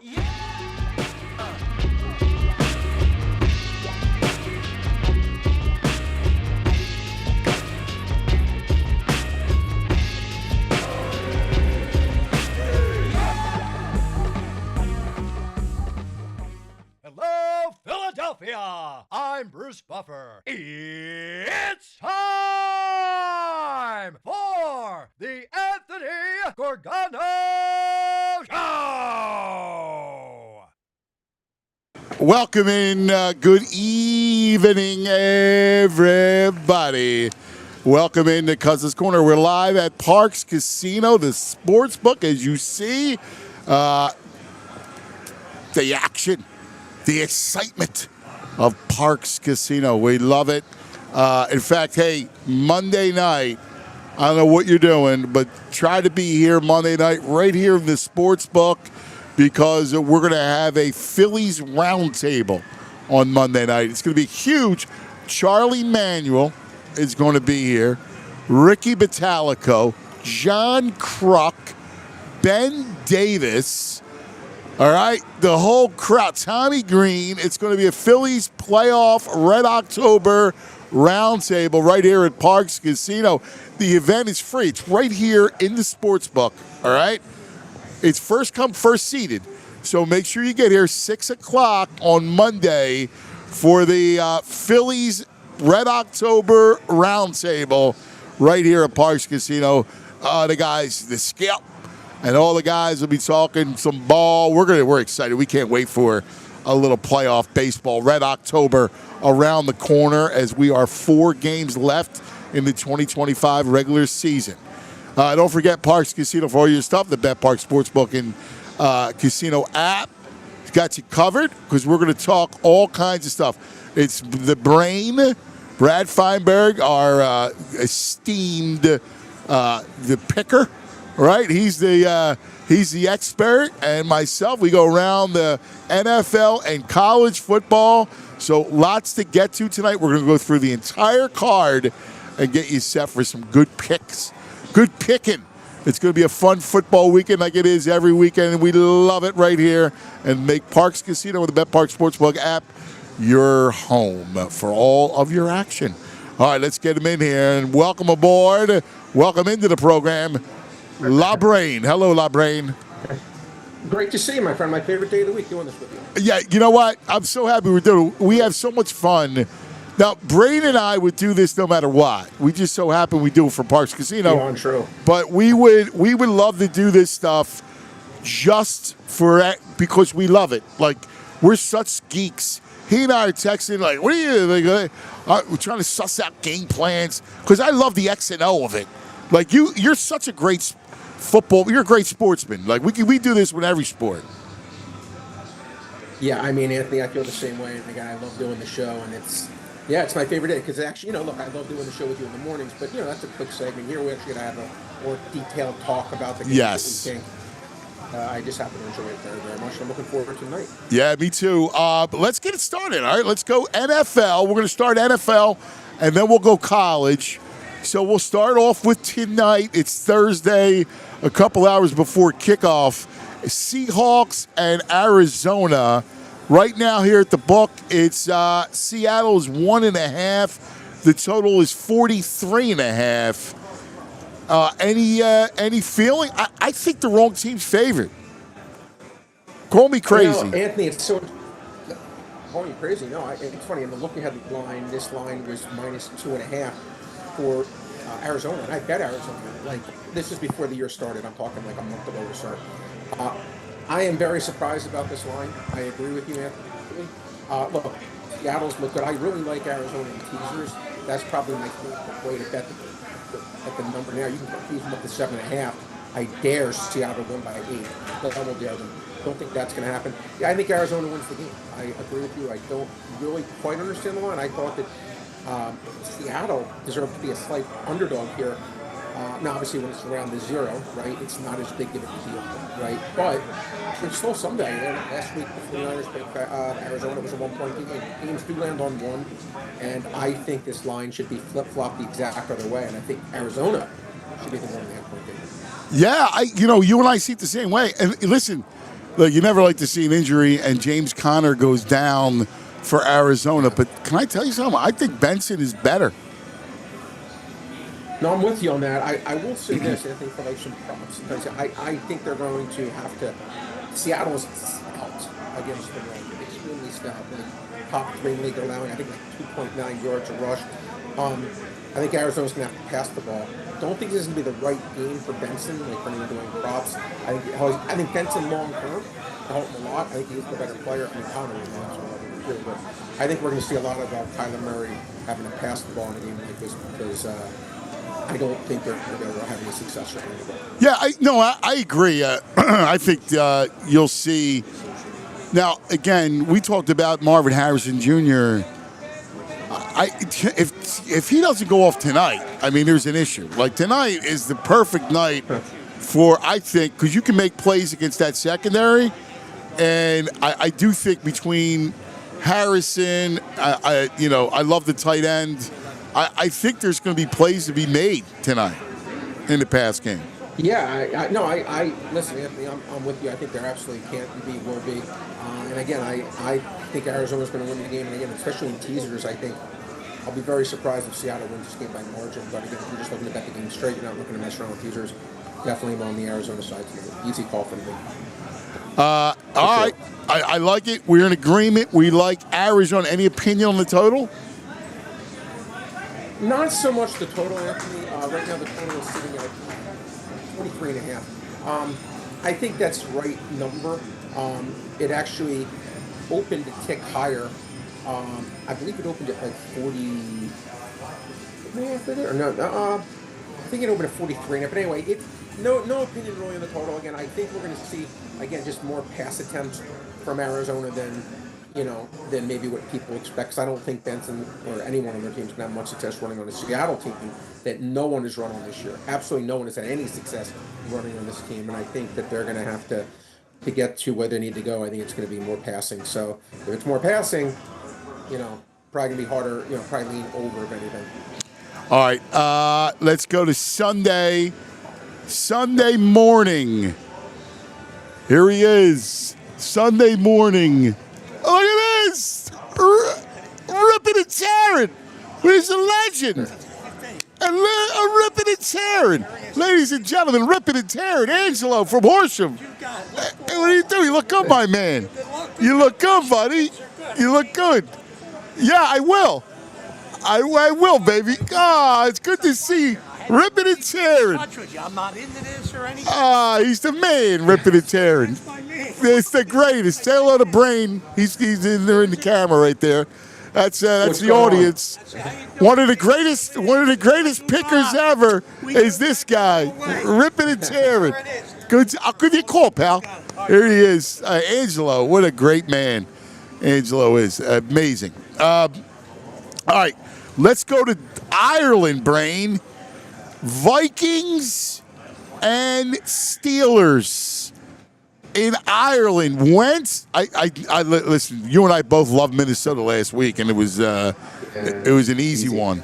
Hello, Philadelphia! I'm Bruce Buffer. It's time for the Anthony Gargano Show! Welcome in. Good evening, everybody. Welcome into Cousins Corner. We're live at Parx Casino, the Sportsbook, as you see. The action, the excitement of Parx Casino. We love it. In fact, hey, Monday night, I don't know what you're doing, but try to be here Monday night right here in the Sportsbook, because we're going to have a Phillies roundtable on Monday night. It's going to be huge. Charlie Manuel is going to be here. Ricky Batalico, John Kruk, Ben Davis. All right, the whole crowd. Tommy Green. It's going to be a Phillies playoff Red October roundtable right here at Parx Casino. The event is free. It's right here in the Sportsbook. All right. It's first come, first seated. So make sure you get here 6 o'clock on Monday for the Phillies Red October roundtable right here at Parx Casino. The guys, the scalp, and all the guys will be talking some ball. We're excited. We can't wait for a little playoff baseball. Red October around the corner, as we are 4 games left in the 2025 regular season. Don't forget Parx Casino for all your stuff. The Parx Sportsbook and Casino app got you covered, because we're going to talk all kinds of stuff. It's the brain, Brad Feinberg, our esteemed the picker, right? He's the expert, and myself. We go around the NFL and college football. So lots to get to tonight. We're going to go through the entire card and get you set for some good picks. Good picking. It's going to be a fun football weekend like it is every weekend, and we love it right here. And make Parx Casino with the Parx Sportsbook app your home for all of your action. All right, let's get him in here, and welcome aboard. Welcome into the program, La Brain. Hello, La Brain. Great to see you, my friend. My favorite day of the week doing this with you. Yeah, you know what? I'm so happy we're doing it. We have so much fun. Now, Brain and I would do this no matter what. We just so happen we do it for Parx Casino. Yeah, true. But we would love to do this stuff just because we love it. Like, we're such geeks. He and I are texting like, "What are you?" Like, we're trying to suss out game plans, because I love the X and O of it. Like, you're such a great football. You're a great sportsman. Like, we do this with every sport. Yeah, I mean, Anthony, I feel the same way. Again, I love doing the show, and it's my favorite day, because actually, look, I love doing the show with you in the mornings, but, that's a quick segment. Here we're actually going to have a more detailed talk about the game. Yes. That we think. I just happen to enjoy it very, very much. I'm looking forward to tonight. Yeah, me too. But let's get it started, all right? Let's go NFL. We're going to start NFL, and then we'll go college. So we'll start off with tonight. It's Thursday, a couple hours before kickoff. Seahawks and Arizona. Right now here at the book, it's Seattle is 1.5. The total is 43.5. Any feeling? I think the wrong team's favored. Call me crazy. Anthony, it's so... Call me crazy. No, it's funny. I'm looking at the line. This line was -2.5 for Arizona. And I bet Arizona. Like, this is before the year started. I'm talking like a month ago or so. I am very surprised about this line. I agree with you, Anthony. Look, Seattle's look good. I really like Arizona in teasers. That's probably my favorite way to bet at the number now. You can tease them up to 7.5. I dare Seattle win by 8. I will dare them. Don't think that's going to happen. Yeah, I think Arizona wins the game. I agree with you. I don't really quite understand the line. I thought that Seattle deserved to be a slight underdog here. Now, obviously, when it's around the 0, right, it's not as big of a deal, right? But there's still some value there. Last week, the 49ers picked Arizona was a 1-point game. Games do land on 1, and I think this line should be flip-flopped the exact other way, and I think Arizona should be the 1.5-point game. Yeah, you and I see it the same way. And listen, look, you never like to see an injury, and James Conner goes down for Arizona. But can I tell you something? I think Benson is better. No, I'm with you on that. I will say this, Anthony, for like some props, because I think they're going to have to. Seattle's stout against the run, extremely stout. Like top 3 in the league, they're allowing, I think, like 2.9 yards a rush. I think Arizona's going to have to pass the ball. Don't think this is going to be the right game for Benson, like for anyone doing props. I think Benson long term will help him a lot. I think he's the better player. I mean, Conner is also but I think we're going to see a lot of Kyler Murray having to pass the ball in a game like this because I don't think they're having a success right now. Yeah, I agree. I think you'll see. Now, again, we talked about Marvin Harrison Jr. If he doesn't go off tonight, I mean, there's an issue. Like, tonight is the perfect night for, I think, because you can make plays against that secondary, and I do think between Harrison, I love the tight end. I think there's going to be plays to be made tonight in the pass game. Yeah, I listen, Anthony, I'm with you. I think there absolutely can't be, will be. And again, I think Arizona's going to win the game. And again, especially in teasers, I think I'll be very surprised if Seattle wins this game by margin. But again, if you're just looking to bet the game straight, you're not looking to mess around with teasers, definitely on the Arizona side tonight. Easy call for me. All right. I like it. We're in agreement. We like Arizona. Any opinion on the total? Not so much the total, Anthony. Right now, the total is sitting at 43.5. I think that's the right number. It actually opened a tick higher. I believe it opened at like 40. Or no, I think it opened at 43. But anyway, no opinion really on the total. Again, I think we're going to see just more pass attempts from Arizona than maybe what people expect. Because I don't think Benson or anyone on their team is going to have much success running on a Seattle team that no one has run on this year. Absolutely no one has had any success running on this team. And I think that they're going to have to get to where they need to go. I think it's going to be more passing. So if it's more passing, probably going to be harder, probably lean over if anything. All right, let's go to Sunday morning. Here he is, Sunday morning. Oh, look at this! Ripping and tearing. He's a legend. Ripping and tearing. Ladies and gentlemen, ripping and tearing. Angelo from Horsham. Hey, what do you do? You look good, my man. You look good, buddy. You look good. Yeah, I will. I will, baby. It's good to see. Ripping and tearing. I'm not into this or anything. He's the man, ripping and tearing. It's the greatest. Say hello to Brain. He's in there in the camera right there. That's the audience. One of the greatest pickers ever is this guy, ripping and tearing. Good. I'll give you a call, pal. Here he is, Angelo. What a great man, Angelo is. Amazing. All right, let's go to Ireland, Brain. Vikings and Steelers in Ireland. Wentz. I listen. You and I both loved Minnesota last week, and it was an easy one.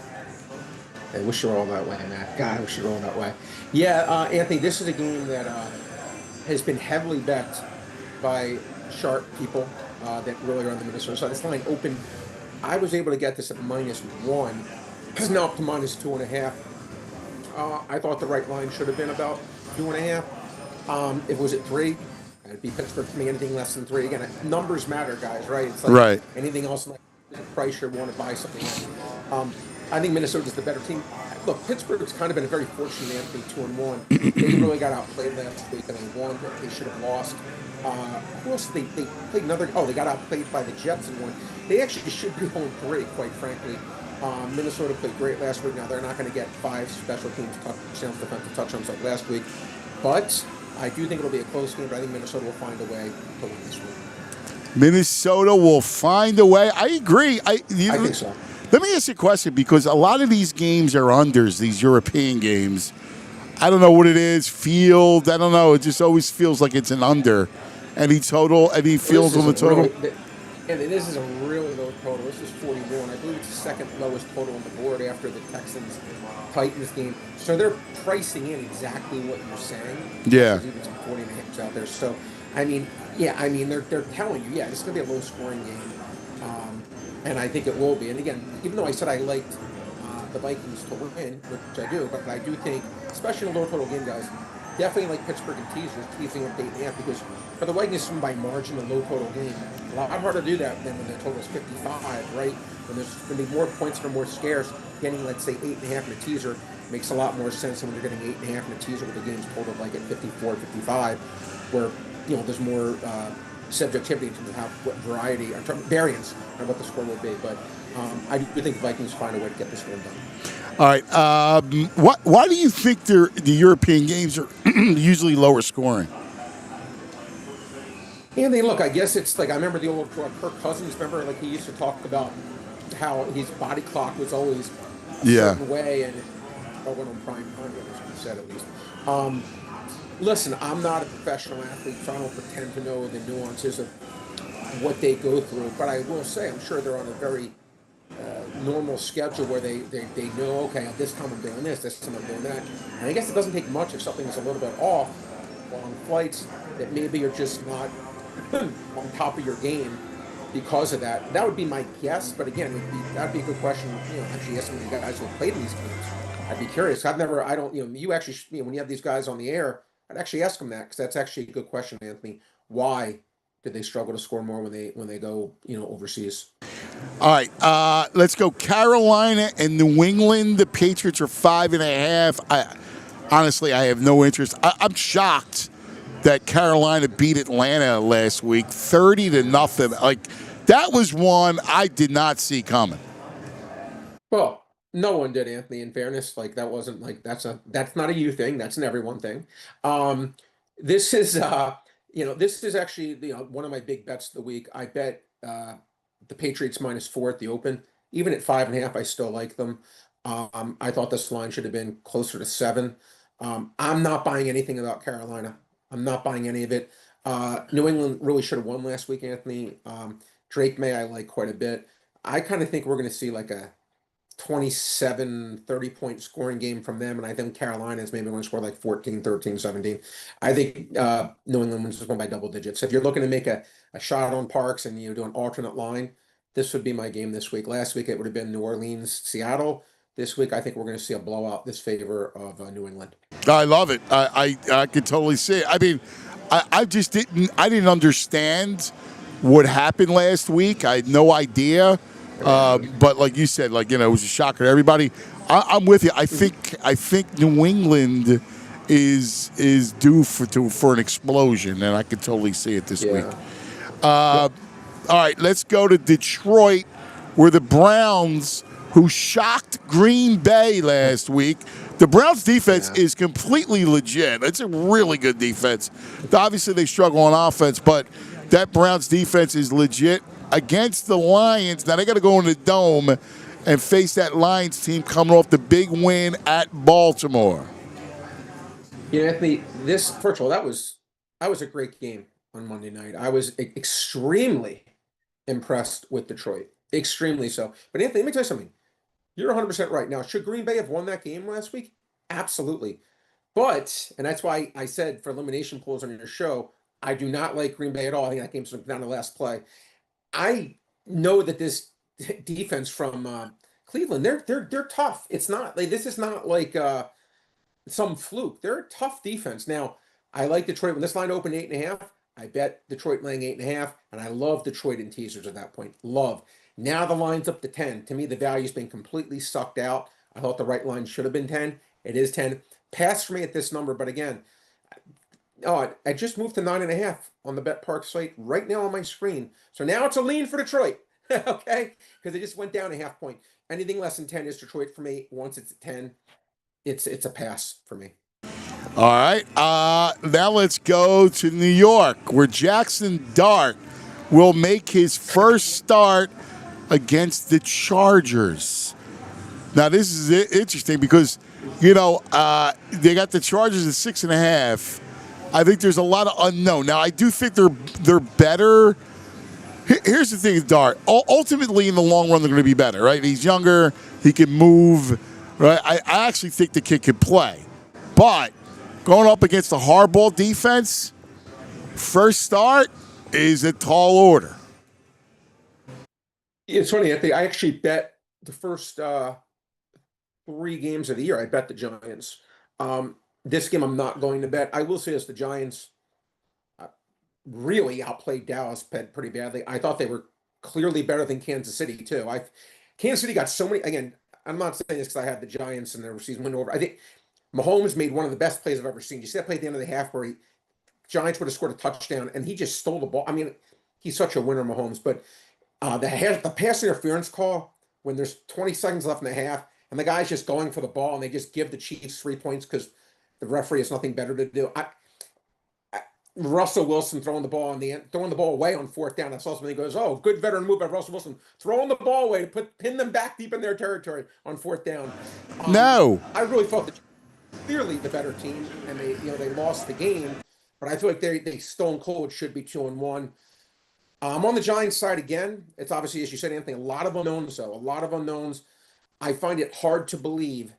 I wish you were all that way, Matt. God, I wish you were all that way. Yeah, Anthony, this is a game that has been heavily bet by sharp people that really are on the Minnesota side. This line opened. I was able to get this at -1. It's now up to -2.5. I thought the right line should have been about 2.5. If it was at 3, it'd be Pittsburgh for me. Anything less than 3. Again, numbers matter, guys, right? It's like right. Anything else like price you want to buy something. I think Minnesota's the better team. Look, Pittsburgh's kind of been a very fortunate Anthony 2-1. They really got outplayed last week and they won. They should have lost. Who else? They played another. Oh, they got outplayed by the Jets and won. They actually should be 0-3, quite frankly. Minnesota played great last week. Now they're not going to get 5 special teams touchdowns, defensive touchdowns like last week, but I do think it'll be a close game. But I think Minnesota will find a way to win this week. Minnesota will find a way. I agree. I think so. Let me ask you a question, because a lot of these games are unders, these European games. I don't know what it is, field. I don't know. It just always feels like it's an under. Any total? Any feels on the total? And this is a really low total. This is 41. I believe it's the second lowest total on the board after the Texans-Titans game. So they're pricing in exactly what you're saying. Yeah. There's even some 40.5s out there. So I mean, yeah, I mean, they're telling you, yeah, this is going to be a low-scoring game, and I think it will be. And again, even though I said I liked the Vikings to win, which I do, but I do think, especially in a low-total game, guys, definitely like Pittsburgh and teasers, teasing up 8.5, because for the Vikings to win by margin in a low-total game, a lot harder to do that than when the total is 55, right? When there's going to be more points that are more scarce, getting, let's say, 8.5 in a teaser makes a lot more sense than when you're getting 8.5 in a teaser with the game's total like at 54, 55, where there's more subjectivity in terms of what variety or variance on what the score will be. But I do think the Vikings find a way to get this one done. All right. Why do you think the European games are usually lower scoring? And then look, I guess it's like I remember the old Kirk Cousins. Remember, like he used to talk about how his body clock was always a certain way, and when on prime time, what was said at least. Listen, I'm not a professional athlete, so I don't pretend to know the nuances of what they go through. But I will say, I'm sure they're on a very normal schedule where they know, okay, at this time I'm doing this time I'm doing that. And I guess it doesn't take much if something is a little bit off on flights that maybe you're just not on top of your game because of that. That would be my guess. But again, that'd be a good question. Actually, ask some of the guys who have played in these games. I'd be curious. You actually, when you have these guys on the air, I'd actually ask them that, because that's actually a good question, Anthony. Why did they struggle to score more when they go overseas? All right, let's go. Carolina and New England. The Patriots are 5.5. Honestly, I have no interest. I'm shocked that Carolina beat Atlanta last week, 30-0. Like, that was one I did not see coming. Well, no one did, Anthony. In fairness, like that wasn't like that's not a you thing. That's an everyone thing. This is this is actually one of my big bets of the week. I bet the Patriots -4 at the open. Even at 5.5, I still like them. I thought this line should have been closer to 7. I'm not buying anything about Carolina. I'm not buying any of it. New England really should have won last week, Anthony. Drake May I like quite a bit. I kind of think we're going to see like a 27, 30-point scoring game from them, and I think Carolina is maybe going to score like 14, 13, 17. I think New England wins this one by double digits. If you're looking to make a shot on Parx and do an alternate line, this would be my game this week. Last week it would have been New Orleans, Seattle. This week I think we're going to see a blowout this favor of New England. I love it. I could totally see it. I mean, I just didn't understand what happened last week. I had no idea. But like you said, it was a shocker to everybody. I'm with you. I think New England is due for an explosion, and I could totally see it this week. All right, let's go to Detroit, where the Browns, who shocked Green Bay last week. The Browns' defense is completely legit. It's a really good defense. Obviously, they struggle on offense, but that Browns defense is legit against the Lions. Now they got to go in the Dome and face that Lions team coming off the big win at Baltimore. Anthony, first of all, that was a great game on Monday night. I was extremely impressed with Detroit, extremely so. But Anthony, let me tell you something. You're 100% right. Now, should Green Bay have won that game last week? Absolutely. But, and that's why I said for elimination pools on your show, I do not like Green Bay at all. I think that game's down to last play. I know that this defense from Cleveland, they're tough. It's not like this is not like some fluke. They're a tough defense. Now, I like Detroit. When this line opened 8.5, I bet Detroit laying 8.5, and I love Detroit in teasers at that point. Love. Now the line's up to 10. To me, the value's been completely sucked out. I thought the right line should have been 10. It is 10. Pass for me at this number, but again, I just moved to 9.5 on the BetParx site right now on my screen. So now it's a lean for Detroit, okay? Because it just went down a half point. Anything less than 10 is Detroit for me. Once it's at 10, it's a pass for me. All right. Now let's go to New York, where Jackson Dart will make his first start against the Chargers. Now, this is interesting because, they got the Chargers at 6.5. I think there's a lot of unknown. Now, I do think they're better. Here's the thing with Dart. Ultimately, in the long run, they're going to be better, right? He's younger. He can move, right? I actually think the kid can play. But going up against the Harbaugh defense, first start is a tall order. It's funny, Anthony. I actually bet the first 3 games of the year. I bet the Giants. This game I'm not going to bet. I will say this: the Giants really outplayed Dallas pretty badly. I thought they were clearly better than Kansas City too. Kansas City got so many. Again, I'm not saying this because I had the Giants and their season win over. I think Mahomes made one of the best plays I've ever seen. You see that play at the end of the half where Giants would have scored a touchdown and he just stole the ball. I mean, he's such a winner, Mahomes. But the pass interference call when there's 20 seconds left in the half and the guy's just going for the ball and they just give the Chiefs 3 points because the referee has nothing better to do. Russell Wilson throwing the ball throwing the ball away on 4th down. I saw something. He goes, "Oh, good veteran move by Russell Wilson, throwing the ball away to pin them back deep in their territory on 4th down." No, I really thought that clearly the better team, and they lost the game, but I feel like they stone cold should be 2-1. I'm on the Giants side again. It's obviously, as you said, Anthony, a lot of unknowns. Though a lot of unknowns. I find it hard to believe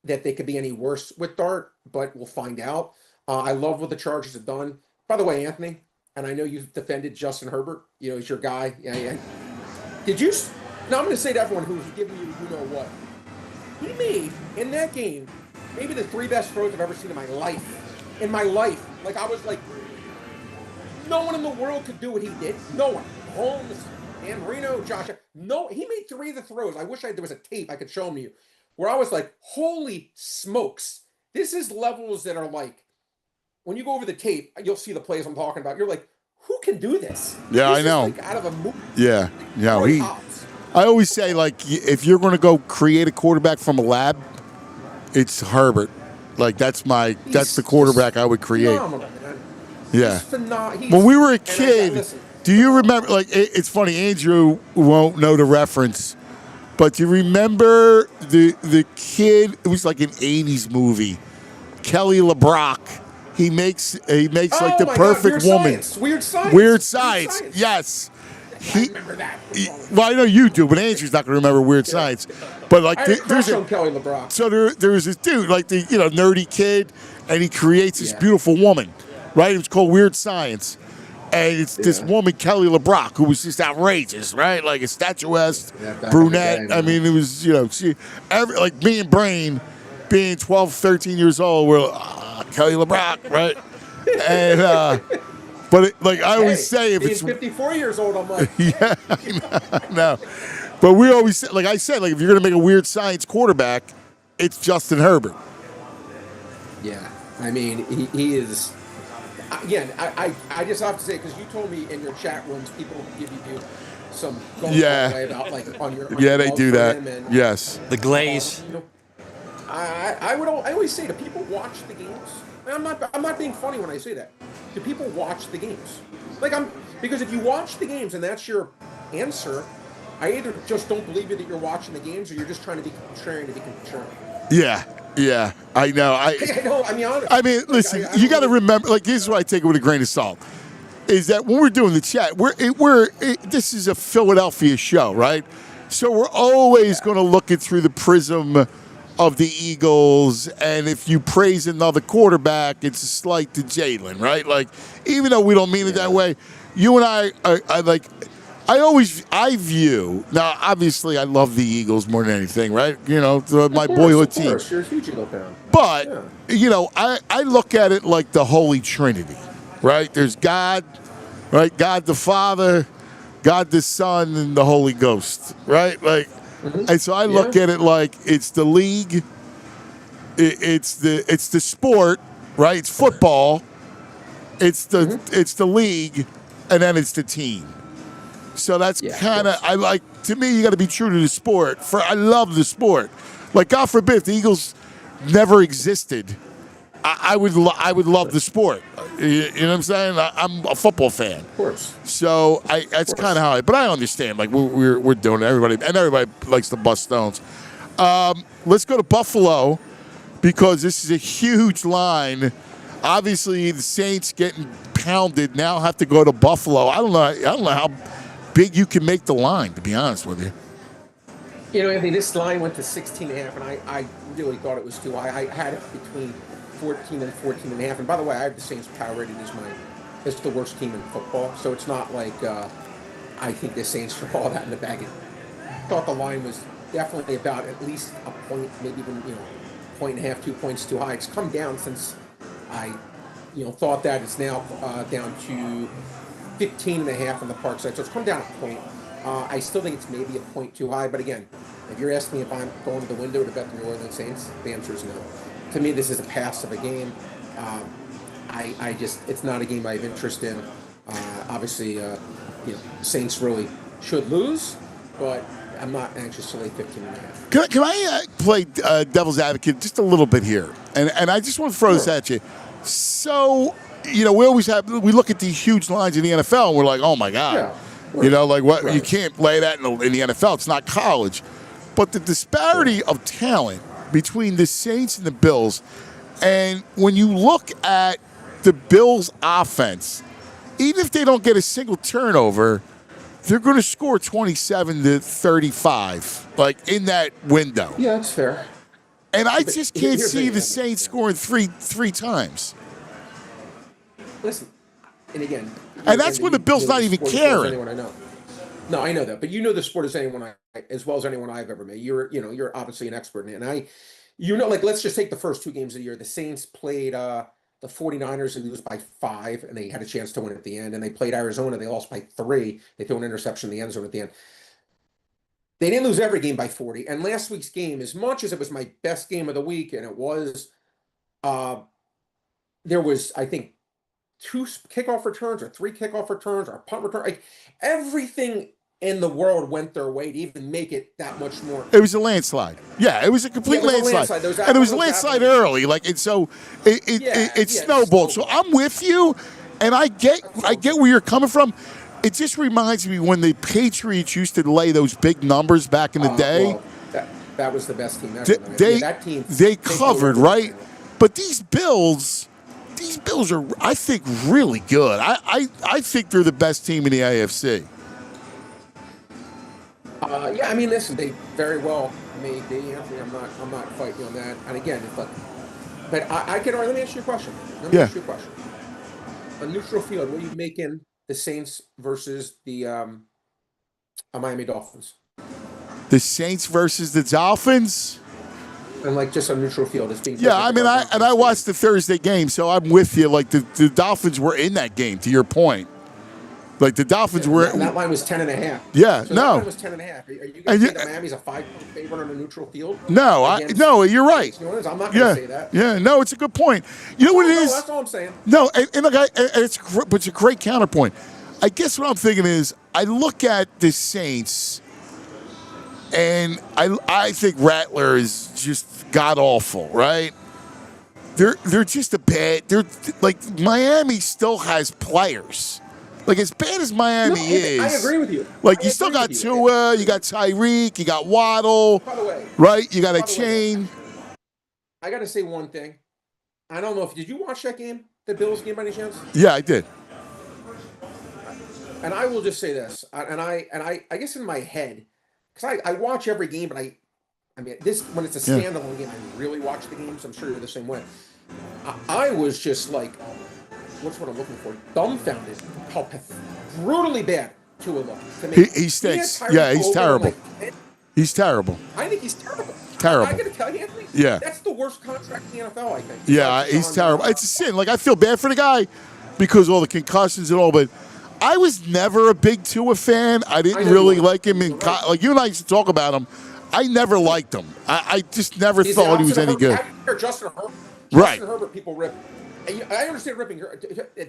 that they could be any worse with Dart, but we'll find out. I love what the Chargers have done. By the way, Anthony, and I know you've defended Justin Herbert. He's your guy. Yeah. Did you? Now I'm going to say to everyone who's giving you what. He made, in that game, maybe the 3 best throws I've ever seen in my life. In my life. Like, I was like, no one in the world could do what he did. No one. Holmes, Dan Marino, Josh. No, he made 3 of the throws. I wish there was a tape I could show them to you. Where I was like, holy smokes. This is levels that are like, when you go over the tape, you'll see the plays I'm talking about. You're like, who can do this? Yeah, this I know. Like out of a movie. Yeah. I always say, like, if you're going to go create a quarterback from a lab, it's Herbert. Like, that's the quarterback I would create. Phenomenal, man. Yeah. When we were a kid, do you remember, like, it's funny, Andrew won't know the reference, but do you remember the kid, it was like an 80s movie, Kelly LeBrock. He makes like the perfect woman. Weird Science. Yes. I remember that. Well, I know you do, but Andrew's not going to remember Weird Science. But like, I had a crush on Kelly LeBrock. So there was this dude, like the nerdy kid, and he creates this beautiful woman, right? It was called Weird Science, and it's this woman Kelly LeBrock who was just outrageous, right? Like a statuesque brunette. I mean, it was she, like me and Brain, being 12, 13 years old, we're Kelly LeBrock, right? And but I always say, if it's 54 years old, I'm like, yeah, I know. But we always say, like I said, like if you're gonna make a Weird Science quarterback, it's Justin Herbert. Yeah, I mean he is. Again, I just have to say, because you told me in your chat rooms people give you some way about like on your they do that. Yes, the glaze. I always say to people, watch the games. I'm not being funny when I say that. Do people watch the games? Because if you watch the games and that's your answer, I either just don't believe you that you're watching the games, or you're just trying to be contrarian to be contrarian. Yeah, I know. I know. I mean, honestly, I mean, listen, you got to remember. Like, this is what I take it with a grain of salt. Is that when we're doing the chat, this is a Philadelphia show, right? So we're always going to look it through the prism of the Eagles, and if you praise another quarterback, it's a slight to Jalen, right? Like, even though we don't mean it that way, you and I view, now obviously I love the Eagles more than anything, right? My boyhood team. Of course, you're a huge Eagle fan. But, I look at it like the Holy Trinity, right? There's God, right? God the Father, God the Son, and the Holy Ghost, right? Like, and so I look at it like it's the league, it's the sport, right? It's football, it's the league, and then it's the team. So that's kind of, to me, you got to be true to the sport. I love the sport. Like, God forbid if the Eagles never existed, I would love the sport. You know what I'm saying? I'm a football fan. Of course. So that's kind of how but I understand. Like, we're doing it. Everybody likes to bust stones. Let's go to Buffalo, because this is a huge line. Obviously, the Saints getting pounded now have to go to Buffalo. I don't know how big you can make the line, to be honest with you. Anthony, this line went to 16.5, and I really thought it was too high. I had it between 14 and 14.5. And by the way, I have the Saints power rated as my is the worst team in football. So it's not like I think the Saints threw all that in the bag. I thought the line was definitely about at least a point, maybe even point and a half, 2 points too high. It's come down since I thought that. It's now down to 15 and a half on the Parx side. So it's come down a point. I still think it's maybe a point too high, but again, if you're asking me if I'm going to the window to bet the New Orleans Saints, the answer is no. To me, this is a pass of a game. It's not a game I have interest in. Obviously, Saints really should lose, but I'm not anxious to lay 15 and a half. Can I play devil's advocate just a little bit here? And I just want to throw this at you. So, we look at these huge lines in the NFL and we're like, oh my God. Yeah. What? Right. You can't lay that in the NFL. It's not college. But the disparity of talent between the Saints and the Bills, and when you look at the Bills' offense, even if they don't get a single turnover, they're going to score 27 to 35, like in that window. Yeah, that's fair. And I just can't here's see the- the Saints scoring three times. Listen, and again, And that's when the Bills not even sport as well as caring. anyone I know. No, I know that, but you know the sport as well as anyone I've ever met. You're obviously an expert in it, and let's just take the first 2 games of the year. The Saints played the 49ers and lose by 5, and they had a chance to win at the end. And they played Arizona, they lost by 3. They threw an interception in the end zone at the end. They didn't lose every game by 40. And last week's game, as much as it was my best game of the week, and it was, there was, I think, 2 kickoff returns or 3 kickoff returns or a punt return. Like, everything in the world went their way to even make it that much more. It was a landslide. Yeah, it was a complete landslide. And it was a landslide early. It snowballed. So I'm with you, and I get where you're coming from. It just reminds me when the Patriots used to lay those big numbers back in the day. Well, that was the best team ever. That team, they covered, right? But these Bills are, I think, really good. I think they're the best team in the AFC. Listen, they very well may be. Anthony, I'm not fighting on that. And again, but I can. Let me ask you a question. Ask you a question. A neutral field. What are you making the Saints versus the Miami Dolphins? The Saints versus the Dolphins. And just a neutral field. It's being. Yeah, I watched the Thursday game, so I'm with you. The Dolphins were in that game. To your point. The Dolphins were. And that line was 10.5. Yeah, so no. That line was 10.5. Are you going to say that Miami's a 5-point favorite on a neutral field? No, you're right. I'm not going to say that. Yeah, no, it's a good point. You know what it is? That's all I'm saying. No, it's a great counterpoint. I guess what I'm thinking is I look at the Saints, and I think Rattler is just god awful, right? They're just a bad. They're Miami still has players. As bad as Miami is. I agree with you. You still got Tua, you got Tyreek, you got Waddle. By the way. Right? You got a chain. I got to say one thing. I don't know did you watch that game? The Bills game by any chance? Yeah, I did. And I will just say this. I guess in my head, because I watch every game, but when it's a standalone game, I really watch the games. I'm sure you're the same way. I was just what's what I'm looking for? Dumbfounded. How brutally bad Tua looks to me. He stinks. He's terrible. He's terrible. I think he's terrible. Terrible. I got to tell you, Anthony. Yeah. That's the worst contract in the NFL, I think. Yeah, he's terrible. It's a sin. I feel bad for the guy because of all the concussions and all, but I was never a big Tua fan. I didn't really like him. You and I used to talk about him. I never liked him. I just never thought he was any good. Justin Herbert. Right. Justin Herbert, people rip. I understand ripping.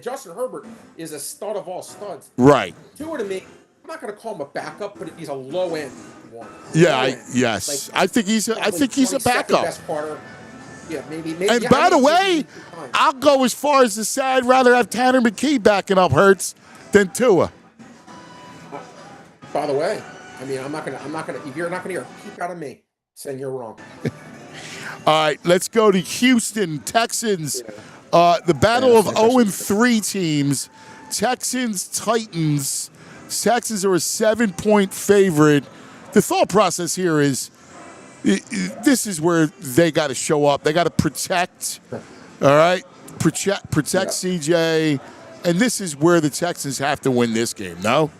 Justin Herbert is a stud of all studs. Right. Tua to me, I'm not going to call him a backup, but he's a low end one. Yeah. Yes. I think he's a backup. Best quarter. Yeah, maybe. And by the way, I'll go as far as to say I'd rather have Tanner McKee backing up Hurts than Tua. By the way, I'm not gonna. If you're not gonna hear a peep out of me saying you're wrong. All right, let's go to Houston Texans. The battle of 0-3 teams. Texans, Titans. Texans are a 7-point favorite. The thought process here is this is where they got to show up. They got to protect, all right? Protect CJ And this is where the Texans have to win this game, no?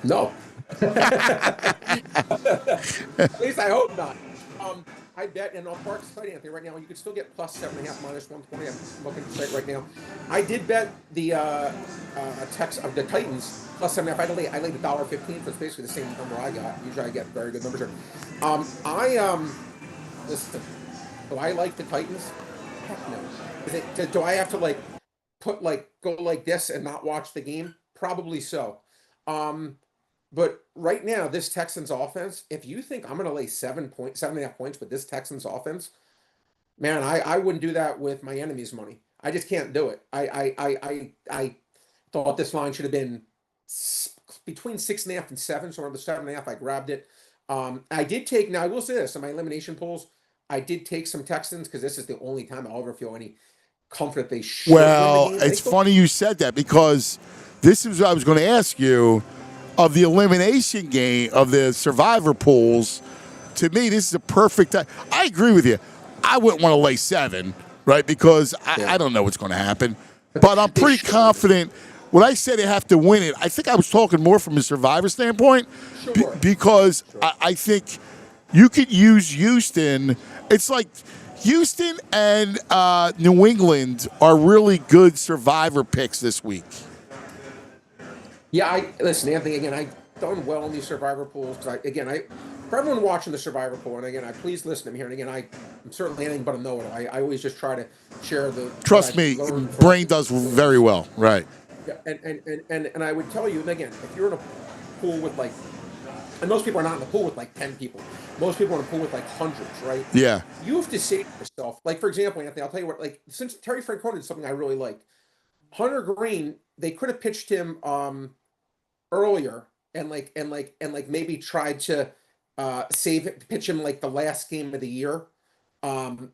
No. At least I hope not. I bet, and on Parx site, Anthony, right now, you could still get plus 7.5, minus 120. I'm looking at the site right now. I did bet the the Titans plus 7.5. I laid $1.15, so it's basically the same number I got. Usually I get very good numbers here. Listen, do I like the Titans? Heck no. Do I have to go like this and not watch the game? Probably so. But right now, this Texans offense, if you think I'm going to lay 7.5 points with this Texans offense, man, I wouldn't do that with my enemy's money. I just can't do it. I thought this line should have been between 6.5 and 7, so around the 7.5, I grabbed it. I did take, now I will say this, in my elimination polls, I did take some Texans because this is the only time I'll ever feel any comfort they should win the game. It's funny you said that because this is what I was going to ask you. Of the elimination game, of the survivor pools, to me, this is a perfect time. I agree with you. I wouldn't want to lay 7, right? Because I don't know what's going to happen. But I'm pretty confident. When I say they have to win it, I think I was talking more from a survivor standpoint. Because I think you could use Houston. It's like Houston and New England are really good survivor picks this week. Yeah, listen, Anthony, again, I've done well in these survivor pools. Because for everyone watching the survivor pool, and again, please listen to me here. And again, I'm certainly anything but a know-it-all. I always just try to share the. Trust me, brain does very well, right? Yeah, and I would tell you, and again, if you're in a pool with and most people are not in the pool with 10 people. Most people are in a pool with hundreds, right? Yeah. You have to say to yourself, for example, Anthony, I'll tell you what, since Terry Francona did something I really liked, Hunter Green, they could have pitched him earlier and maybe tried to pitch him the last game of the year on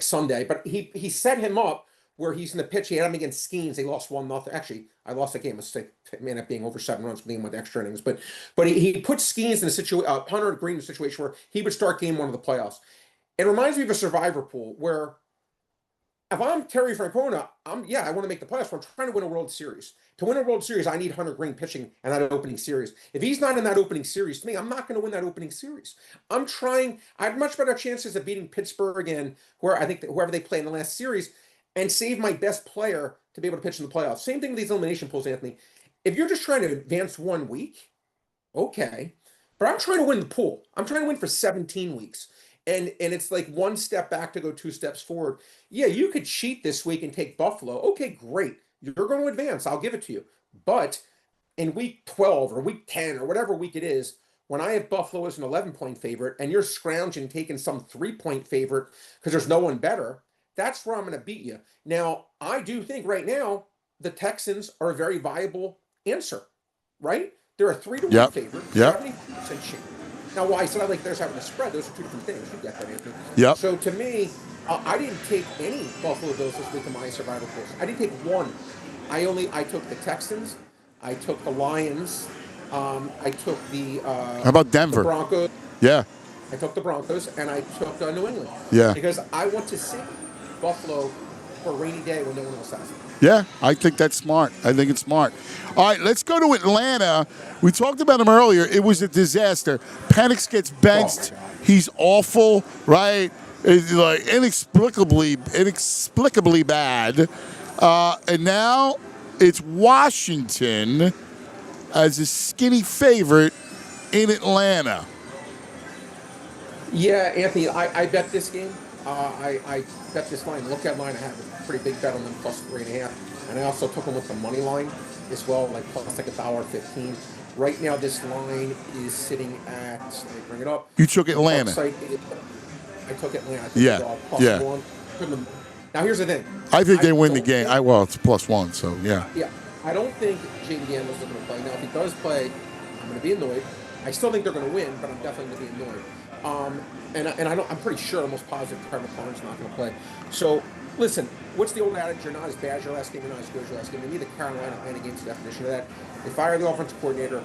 Sunday, but he set him up where he's going to pitch. He had him against Skeens. They lost 1-0. Actually, I lost the game. It may end up being over 7 runs. The game went extra innings, but he put Skeens in a situation. Hunter Green in a situation where he would start game 1 of the playoffs. It reminds me of a survivor pool where if I'm Terry Francona, I want to make the playoffs. I'm trying to win a World Series. To win a World Series, I need Hunter Green pitching in that opening series. If he's not in that opening series, to me, I'm not going to win that opening series. I have much better chances of beating Pittsburgh and whoever they play in the last series and save my best player to be able to pitch in the playoffs. Same thing with these elimination pools, Anthony. If you're just trying to advance 1 week, okay. But I'm trying to win the pool. I'm trying to win for 17 weeks. And it's 1 step back to go 2 steps forward. Yeah, you could cheat this week and take Buffalo. Okay, great. You're going to advance. I'll give it to you. But in week 12 or week 10 or whatever week it is, when I have Buffalo as an 11-point favorite and you're scrounging taking some 3-point favorite because there's no one better, that's where I'm going to beat you. Now, I do think right now the Texans are a very viable answer, right? They're a 3-1 favorite, 70% chance. Now, why I said I like theirs having a spread, those are 2 different things. You get that, Anthony. Yep. So to me, I didn't take any Buffalo Bills this week in my survivor pools. I didn't take one. I took the Texans. I took the Lions. I took the how about Denver? The Broncos. Yeah. I took the Broncos, and I took New England. Yeah. Because I want to see Buffalo for a rainy day when no one else has it. Yeah, I think that's smart. I think it's smart. All right, let's go to Atlanta. We talked about him earlier. It was a disaster. Penix gets benched. He's awful, right? It's inexplicably bad. And now it's Washington as a skinny favorite in Atlanta. Yeah, Anthony, I bet this game. I bet this line. Look at line. I have a pretty big bet on them plus 3.5, and I also took them with the money line as well, plus $1.15. Right now, this line is sitting at. Let me bring it up. You took Atlanta. I took Atlanta. Yeah. 1. Now here's the thing. I think they win the game. It's +1, so yeah. Yeah, I don't think J.D. Daniels is going to play. Now, if he does play, I'm going to be annoyed. I still think they're going to win, but I'm definitely going to be annoyed. I'm pretty sure, almost positive, Trevor Lawrence is not going to play. So, listen, what's the old adage? You're not as bad as your last game, you're not as good as your last game. To me, the Carolina game's the definition of that. They fired the offensive coordinator.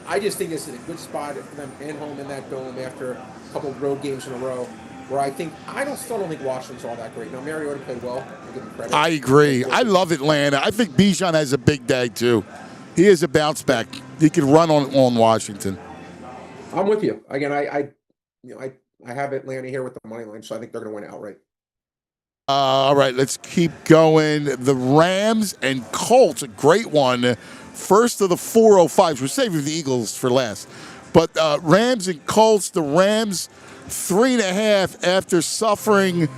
I just think this is a good spot for them and home in that dome after a couple of road games in a row. where still don't think Washington's all that great. Now, Mariota played well. I'll give him credit. I agree. I love Atlanta. I think Bijan has a big day, too. He is a bounce back. He can run on Washington. I'm with you. Again, I have Atlanta here with the money line, so I think they're going to win outright. All right, let's keep going. The Rams and Colts, a great one. First of the 405s. We're saving the Eagles for last. But Rams and Colts, the Rams 3.5 after suffering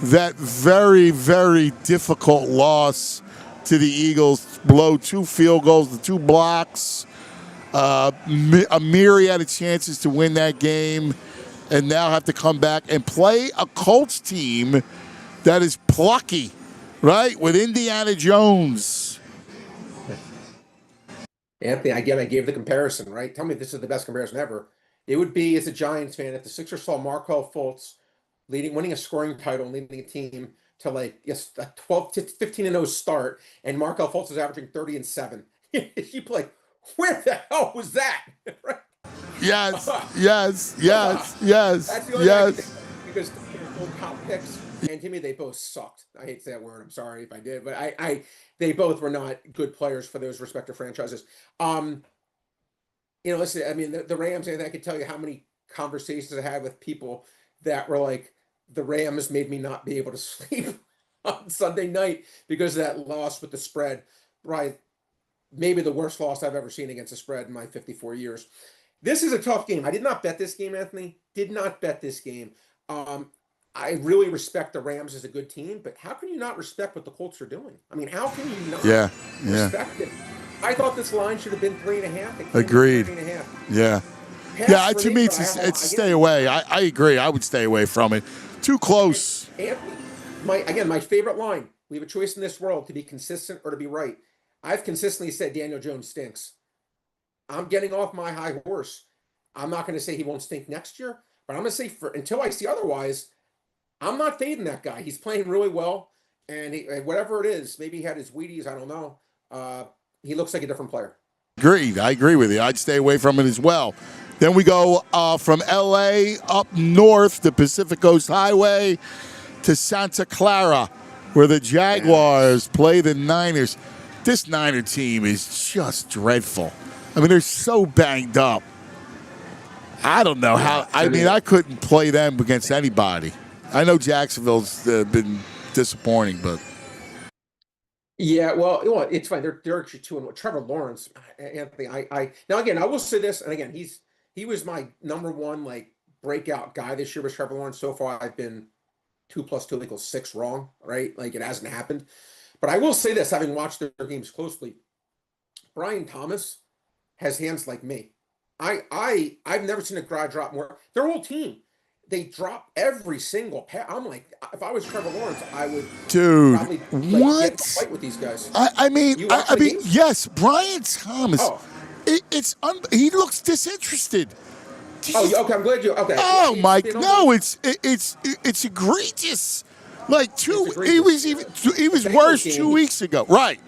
that very, very difficult loss to the Eagles. Blow 2 field goals, the 2 blocks. A myriad of chances to win that game, and now have to come back and play a Colts team that is plucky, right, with Indiana Jones. Anthony, again, I gave the comparison, right? Tell me if this is the best comparison ever. It would be, as a Giants fan, if the Sixers saw Markelle Fultz winning a scoring title and leading a team to a 15-0 start, and Markelle Fultz is averaging 30-7. You'd be like, where the hell was that? Right? Yes. That's the only thing because both top picks, and to me, they both sucked. I hate to say that word. I'm sorry if I did, but they both were not good players for those respective franchises. Listen, I mean, the Rams, and I could tell you how many conversations I had with people that were like, the Rams made me not be able to sleep on Sunday night because of that loss with the spread. Right. Maybe the worst loss I've ever seen against a spread in my 54 years. This is a tough game. I did not bet this game, Anthony. Did not bet this game. I really respect the Rams as a good team, but how can you not respect what the Colts are doing? I mean, how can you not respect it? I thought this line should have been 3.5. Agreed. 3.5. Yeah. To me, it's stay away. I agree. I would stay away from it. Too close. Anthony, my favorite line. We have a choice in this world to be consistent or to be right. I've consistently said Daniel Jones stinks. I'm getting off my high horse. I'm not going to say he won't stink next year, but I'm going to say until I see otherwise, I'm not fading that guy. He's playing really well, and whatever it is, maybe he had his Wheaties, I don't know. He looks like a different player. Agreed. I agree with you. I'd stay away from it as well. Then we go from L.A. up north, the Pacific Coast Highway, to Santa Clara, where the Jaguars play the Niners. This Niner team is just dreadful. I mean, they're so banged up. I don't know how. I mean, I couldn't play them against anybody. I know Jacksonville's been disappointing, but. Yeah, well, it's fine. They're actually 2-1. Trevor Lawrence, Anthony. Now again, I will say this, and again, he was my number one breakout guy this year. Was Trevor Lawrence. So far, I've been 2 + 2 = 6 wrong. Right, it hasn't happened. But I will say this, having watched their games closely, Brian Thomas has hands like me. I've never seen a guy drop more. Their whole team, they drop every single pass. I'm like, if I was Trevor Lawrence, I would probably get in a fight with these guys. I mean, yes, Brian Thomas. Oh. He looks disinterested. Oh, okay. I'm glad you. Okay. Oh my! No, it's egregious. He was worse 2 weeks ago. Right.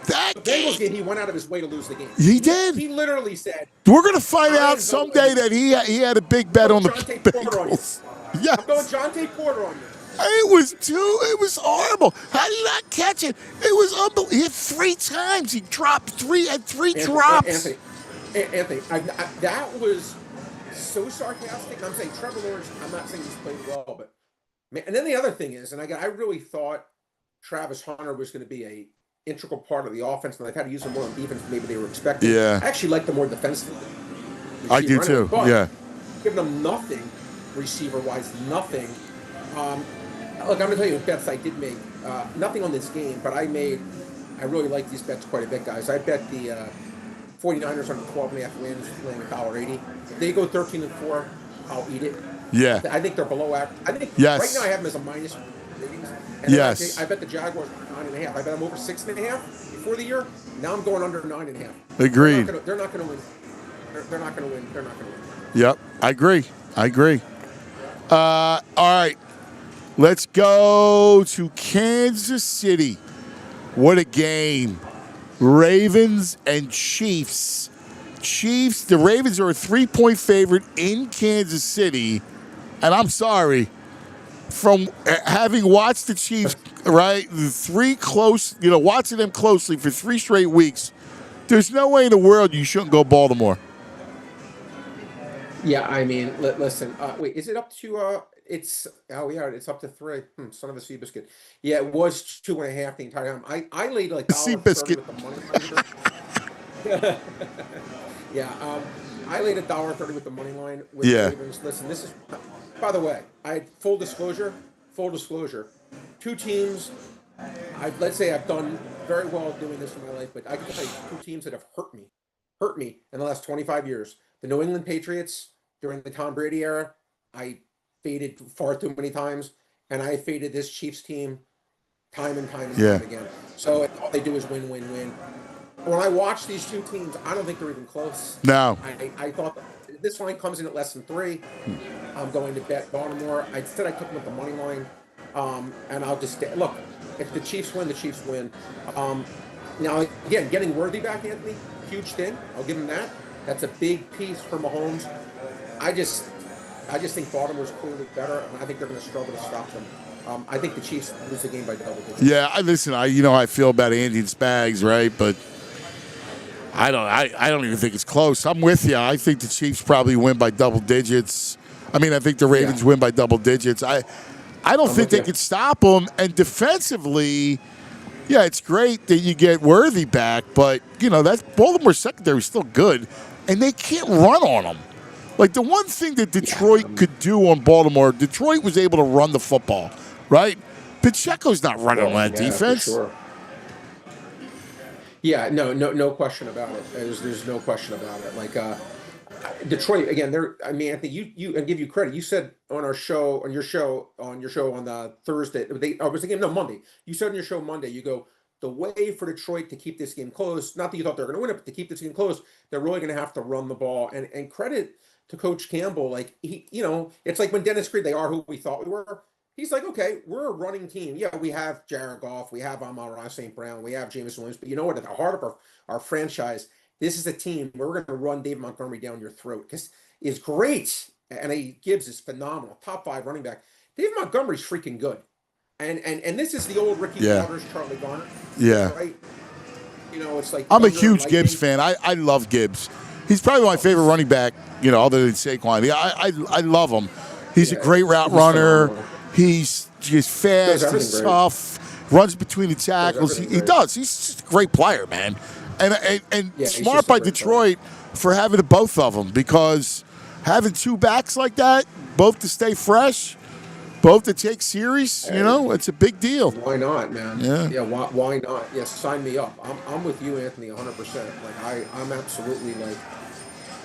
That the Bengals game, he went out of his way to lose the game. He did. He literally said, "We're going to find out someday that he had a big bet on the Bengals." Yes. I'm going Jonte Porter on you. It was horrible. How did you not catch it? It was unbelievable. He hit 3 times. He dropped 3 drops. Anthony, that was so sarcastic. I'm saying Trevor Lawrence. I'm not saying he's played well, but and then the other thing is, and I really thought Travis Hunter was going to be a integral part of the offense, and they've had to use him more on defense than maybe they were expecting. Yeah. I actually like them more defensively. I do too. Yeah. Giving them nothing receiver-wise, nothing. Look, I'm going to tell you bets I did make. Nothing on this game, but I really like these bets quite a bit, guys. I bet the 49ers on 12.5 wins, playing $1.80. If they go 13-4, I'll eat it. Yeah. I think they're below average. I think right now I have them as a minus ratings. And yes. I bet the Jaguars 9.5. I bet them over 6.5 before the year. Now I'm going under 9.5. Agreed. They're not going to win. They're not going to win. They're not going to win. Yep. I agree. All right. Let's go to Kansas City. What a game. Ravens and Chiefs. The Ravens are a 3-point favorite in Kansas City. And I'm sorry, from having watched the Chiefs, right, watching them closely for 3 straight weeks, there's no way in the world you shouldn't go Baltimore. Yeah, I mean, listen. Wait, is it up to? It's it's up to 3. Son of a sea biscuit. Yeah, it was 2.5 the entire time. I laid like Sea $1.30 biscuit. with the money line. Yeah, I laid $1.30 with the money line with the Ravens. Listen, this is. By the way, full disclosure. 2 teams. Let's say I've done very well doing this in my life, but I can tell you 2 teams that have hurt me in the last 25 years. The New England Patriots during the Tom Brady era, I faded far too many times, and I faded this Chiefs team time and time again. So all they do is win. When I watch these 2 teams, I don't think they're even close. No. I thought this line comes in at less than 3. I'm going to bet Baltimore. I said I took them with the money line, and I'll just look. If the Chiefs win, the Chiefs win. Now again, getting Worthy back, Anthony, huge thing. I'll give him that. That's a big piece for Mahomes. I just think Baltimore's clearly better, and I think they're going to struggle to stop them. I think the Chiefs lose the game by double digits. Yeah, I feel about Andy and Spags, right? But I don't even think it's close. I'm with you. I think the Chiefs probably win by double digits. I think the Ravens win by double digits. I don't think they could stop them. And defensively, yeah, it's great that you get Worthy back, but that Baltimore secondary is still good, and they can't run on them. Like the one thing that Detroit could do on Baltimore, Detroit was able to run the football, right? Pacheco's not running on that defense. For sure. Yeah, no question about it. There's no question about it. Like Detroit again. I think you and give you credit. You said on your show on the Thursday. Monday. You said on your show Monday. You go, the way for Detroit to keep this game close. Not that you thought they were going to win it, but to keep this game close, they're really going to have to run the ball. And credit to Coach Campbell. Like it's like when Dennis Creed. They are who we thought we were. He's like, okay, we're a running team. Yeah, we have Jared Goff, we have Amon-Ra St. Brown, we have Jameson Williams. But you know what? At the heart of our franchise, this is a team where we're going to run David Montgomery down your throat because he's great. And Gibbs is phenomenal. Top 5 running back. David Montgomery's freaking good. And this is the old Ricky Waters, Charlie Garner. Yeah. Right? It's like I'm a huge Gibbs fan. I love Gibbs. He's probably my favorite running back, other than Saquon. Yeah, I love him. He's a great route runner. Phenomenal. He's just fast, he's tough, runs between the tackles. He does. He's just a great player, man. And smart by Detroit for having both of them, because having 2 backs like that, both to stay fresh, both to take series, it's a big deal. Why not, man? Yeah. Why not? Yes, sign me up. I'm with you, Anthony, 100%. Like I'm absolutely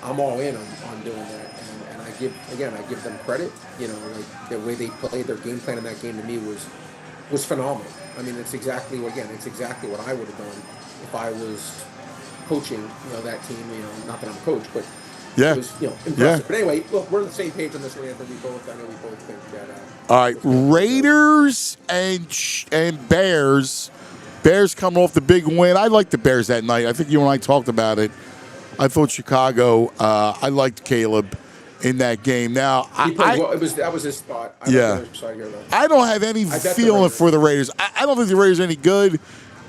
I'm all in on doing that. And I give them credit. Like the way they played their game plan in that game to me was phenomenal. It's exactly what I would have done if I was coaching, that team. Not that I'm a coach, but it was, impressive. Yeah. But anyway, look, we're on the same page on this one, Anthony. I know we both think that. All right, Raiders and Bears. Bears coming off the big win. I liked the Bears that night. I think you and I talked about it. I thought Chicago. I liked Caleb in that game. Now, that was his spot. I don't have any feeling for the Raiders. I don't think the Raiders are any good.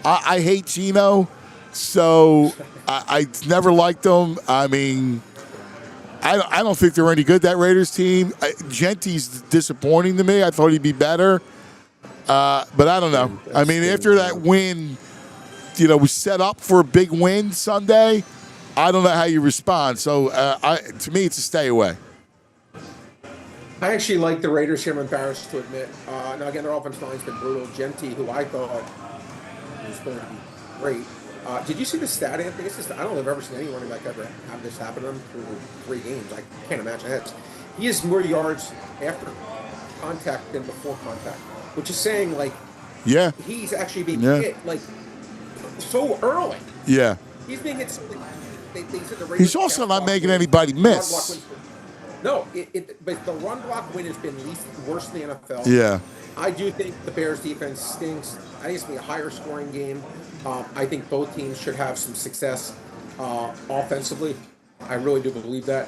I hate Geno, so I never liked them. I don't think they're any good, that Raiders team. Genty's disappointing to me. I thought he'd be better, but I don't know. After that win, we set up for a big win Sunday. I don't know how you respond. So, to me, it's a stay away. I actually like the Raiders here. I'm embarrassed to admit. Now, again, their offensive line's been brutal. Genty, who I thought was going to be great. Did you see the stat, Anthony? I don't think I've ever seen any running back ever have this happen to him through 3 games. I can't imagine that. He has more yards after contact than before contact, which is saying, he's actually being hit, so early. Yeah. He's being hit so He's also not making anybody miss. No, but the run block win has been worse in the NFL. Yeah. I do think the Bears defense stinks. I think it's going to be a higher scoring game. I think both teams should have some success offensively. I really do believe that.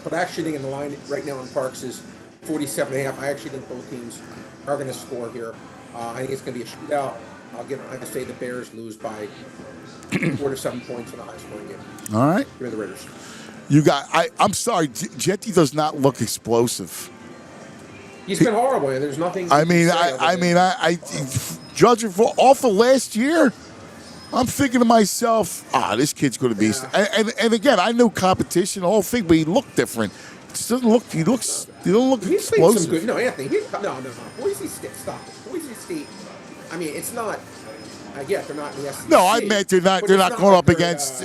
But actually, I think in the line right now in Parx is 47.5. I actually think both teams are going to score here. I think it's going to be a shootout. I say the Bears lose by 4 to 7 points in a high-scoring game. All right. Give me the Raiders. I'm sorry, Jetty does not look explosive. He's been horrible. There's nothing. Judging off of last year, I'm thinking to myself, this kid's going to be. Yeah. And again, I know competition, the whole thing, but he looked different. He don't look He's explosive. Some good. No, Anthony. No. Boise State. Stop it. Boise State. I mean, it's not. Yeah, they're not in the SEC. No, I meant they're not going up against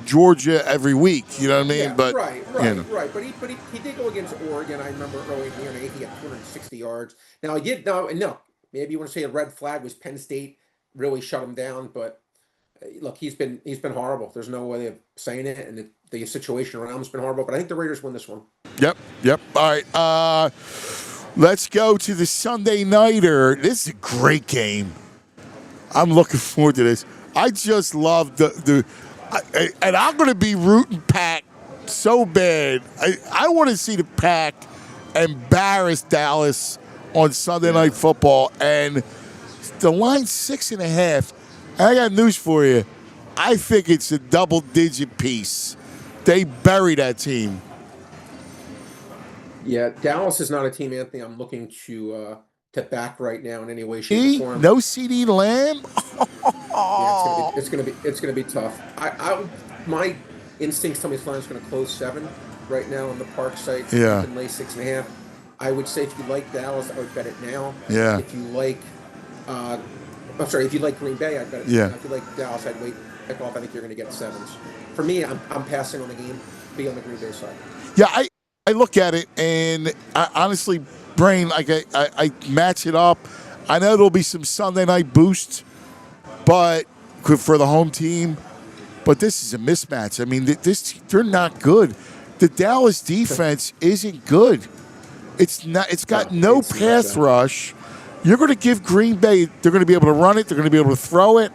Georgia every week. You know what I mean? Yeah, but right. But he did go against Oregon. I remember early in the year, he had 260 yards. Now no. Maybe you want to say a red flag was Penn State really shut him down, but look, he's been horrible. There's no way of saying it, and the situation around him's been horrible. But I think the Raiders win this one. Yep. All right, let's go to the Sunday nighter. This is a great game. I'm looking forward to this. I just love and I'm going to be rooting Pack so bad. I want to see the Pack embarrass Dallas on Sunday Night Football, and the line's 6.5. And I got news for you. I think it's a double-digit piece. They bury that team. Yeah, Dallas is not a team, Anthony, I'm looking to back right now in any way, shape, or form. No CD Lamb. Yeah, it's gonna be tough. My instincts tell me this line's gonna close 7 right now on the Park site. Yeah. And lay 6.5. I would say if you like Dallas, I would bet it now. Yeah. If you like, if you like Green Bay, I'd bet it. Yeah. Now. If you like Dallas, I'd wait. Pick off. I think you're gonna get 7s. For me, I'm passing on the game. Be on the Green Bay side. Yeah, I look at it and I honestly. Brain, like I match it up. I know there'll be some Sunday night boost, but for the home team. But this is a mismatch. I mean, they're not good. The Dallas defense isn't good. It's not. It's got no pass rush. You're going to give Green Bay. They're going to be able to run it. They're going to be able to throw it.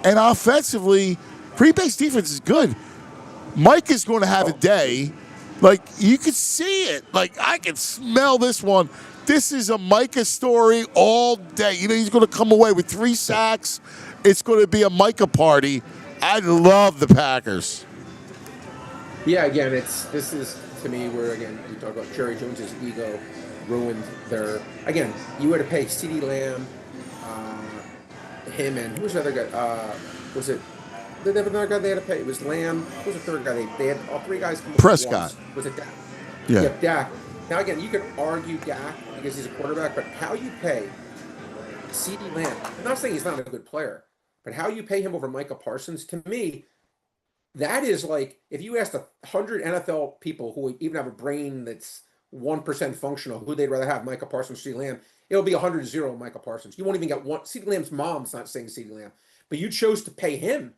And offensively, Green Bay's defense is good. Mike is going to have a day. Like, you could see it. Like, I can smell this one. This is a Micah story all day. He's going to come away with 3 sacks. It's going to be a Micah party. I love the Packers. Yeah, again, this is, to me, where, again, we talk about Jerry Jones's ego ruined their... Again, you had to pay CeeDee Lamb, him, and who was the other guy? Was it... They have another guy they had to pay. It was Lamb. Who was the third guy? They had all 3 guys come up. Prescott. Was it Dak? Yeah, Dak. Now, again, you could argue Dak because he's a quarterback, but how you pay CeeDee Lamb, I'm not saying he's not a good player, but how you pay him over Micah Parsons, to me, that is like, if you asked 100 NFL people who even have a brain that's 1% functional, who they'd rather have, Micah Parsons or CeeDee Lamb, it'll be 100-0 Micah Parsons. You won't even get one. CeeDee Lamb's mom's not saying CeeDee Lamb, but you chose to pay him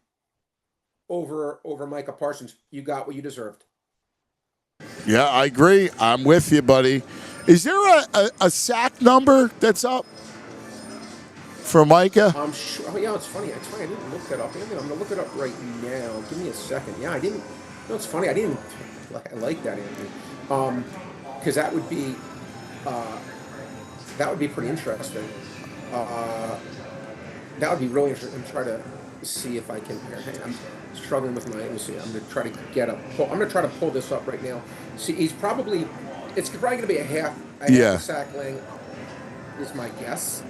over Micah Parsons. You got what you deserved. Yeah, I agree. I'm with you, buddy. Is there a sack number that's up for Micah? I'm sure. Oh, yeah, it's funny. I didn't look that up. I'm going to look it up right now. Give me a second. Yeah, I didn't. No, it's funny. I didn't. I like that, Anthony. Because that would be pretty interesting. That would be really interesting. I'm trying to see if I can. I'm struggling with my. Let me see. I'm going to try to get up. I'm going to try to pull this up right now. See, it's probably going to be a half sack length. Is my guess.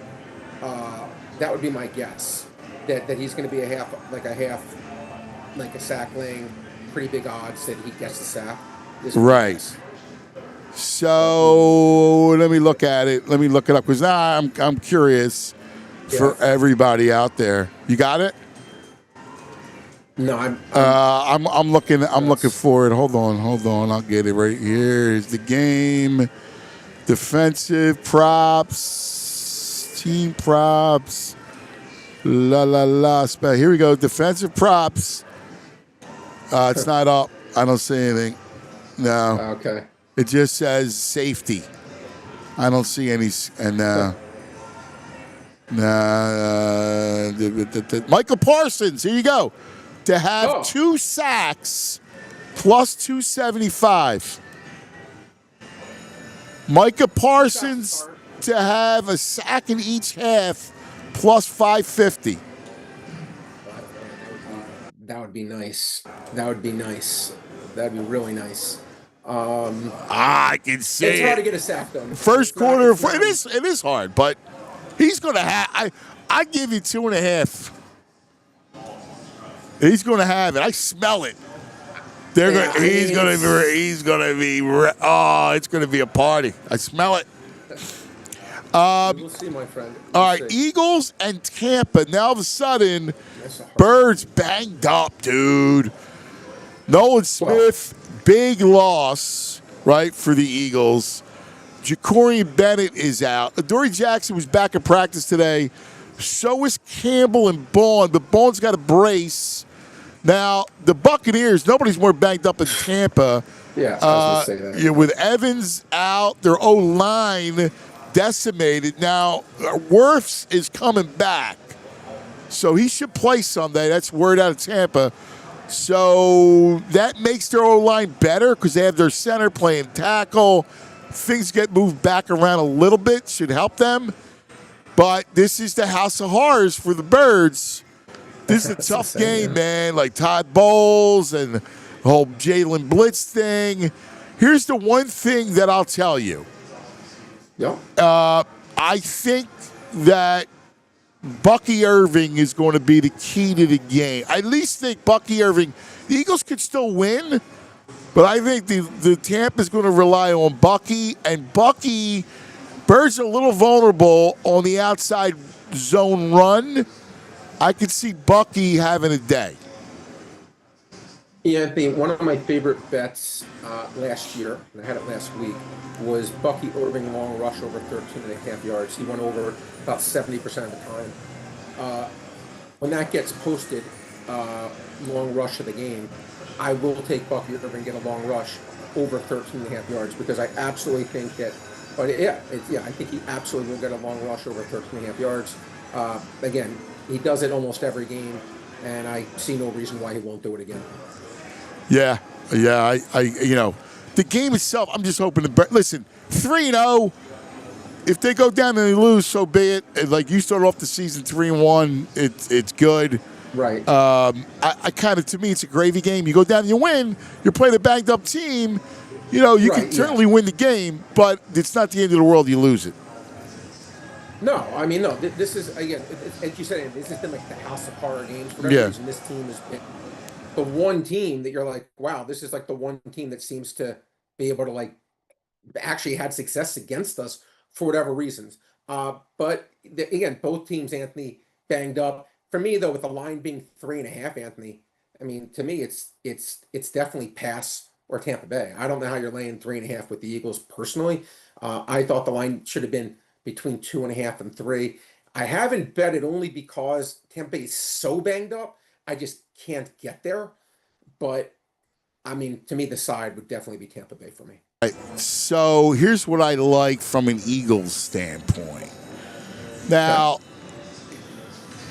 That would be my guess. That he's going to be a half a sack length. Pretty big odds that he gets the sack. Right. So let me look at it. Let me look it up because now I'm curious for everybody out there. You got it? No, I'm looking. I'm looking for it. Hold on. I'll get it right here. Here's the game. Defensive props, team props. Here we go. Defensive props. It's not up. I don't see anything. No. Okay. It just says safety. I don't see any. And Michael Parsons. Here you go. To have 2 sacks plus 275. Micah Parsons to have a sack in each half plus 550. That would be nice. That would be nice. That would be really nice. I can see It's hard to it. get a sack done. First quarter, it is hard, but he's going to have. I give you 2.5. He's going to have it. I smell it. He's going to be. Oh, it's going to be a party. I smell it. We'll see, my friend. All right, Eagles and Tampa. Now all of a sudden, Birds banged up, dude. Nolan Smith, big loss, right, for the Eagles. Ja'Cory Bennett is out. Adoree Jackson was back in practice today. So is Campbell and Bourne, but Bourne's got a brace. Now, the Buccaneers, nobody's more banged up in Tampa. Yeah, I was going to say that. With Evans out, their O-line decimated. Now, Wirfs is coming back, so he should play Sunday. That's word out of Tampa. So that makes their O-line better because they have their center playing tackle. Things get moved back around a little bit, should help them. But this is the house of horrors for the Birds. This is a tough game, man. Like Todd Bowles and the whole Jalen Blitz thing. Here's the one thing that I'll tell you. Yep. I think that Bucky Irving is going to be the key to the game. I at least think Bucky Irving, the Eagles could still win, but I think the Tampa is going to rely on Bucky. And Bucky, Birds are a little vulnerable on the outside zone run. I could see Bucky having a day. Yeah, I think one of my favorite bets last year, and I had it last week, was Bucky Irving long rush over 13.5 yards. He went over about 70% of the time. When that gets posted, long rush of the game, I will take Bucky Irving get a long rush over 13.5 yards because I absolutely think that. But I think he absolutely will get a long rush over 13.5 yards. Again, he does it almost every game, and I see no reason why he won't do it again. Yeah. The game itself, I'm just hoping to listen, 3-0. If they go down and they lose, so be it. Like you start off the season 3-1, it's good. Right. I kind of, to me, it's a gravy game. You go down and you win. You're playing a banged up team. You can certainly win the game, but it's not the end of the world. You lose it. No, I mean, no. This is, again, as you said, this has been like the house of horror games. For whatever reason, this team has been the one team that you're like, wow, this is like the one team that seems to be able to like actually had success against us for whatever reasons. But again, both teams, Anthony, banged up. For me, though, with the line being 3.5, Anthony, I mean, to me, it's definitely pass or Tampa Bay. I don't know how you're laying 3.5 with the Eagles personally. I thought the line should have been between 2.5 and 3. I haven't bet it only because Tampa Bay is so banged up. I just can't get there. But, I mean, to me, the side would definitely be Tampa Bay for me. Right. So here's what I like from an Eagles standpoint. Now,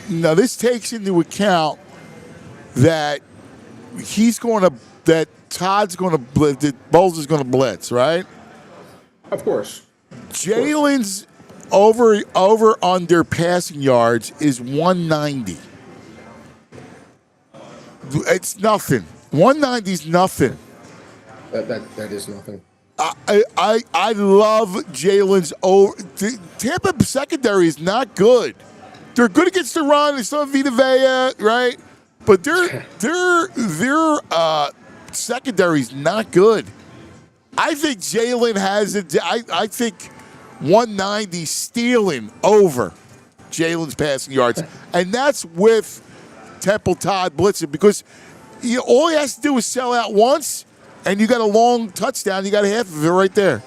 this takes into account that Todd's going to blitz, that Bowles is going to blitz, right? Of course. Jalen's over under passing yards is 190. It's nothing. 190 is nothing. That is nothing. I love Jalen's over. Tampa secondary is not good. They're good against the run. They still have Vita Vea, right? But their secondary is not good. I think Jalen has it. I think 190 stealing over Jalen's passing yards, and that's with Temple Todd blitzing because all he has to do is sell out once, and you got a long touchdown. You got a half of it right there.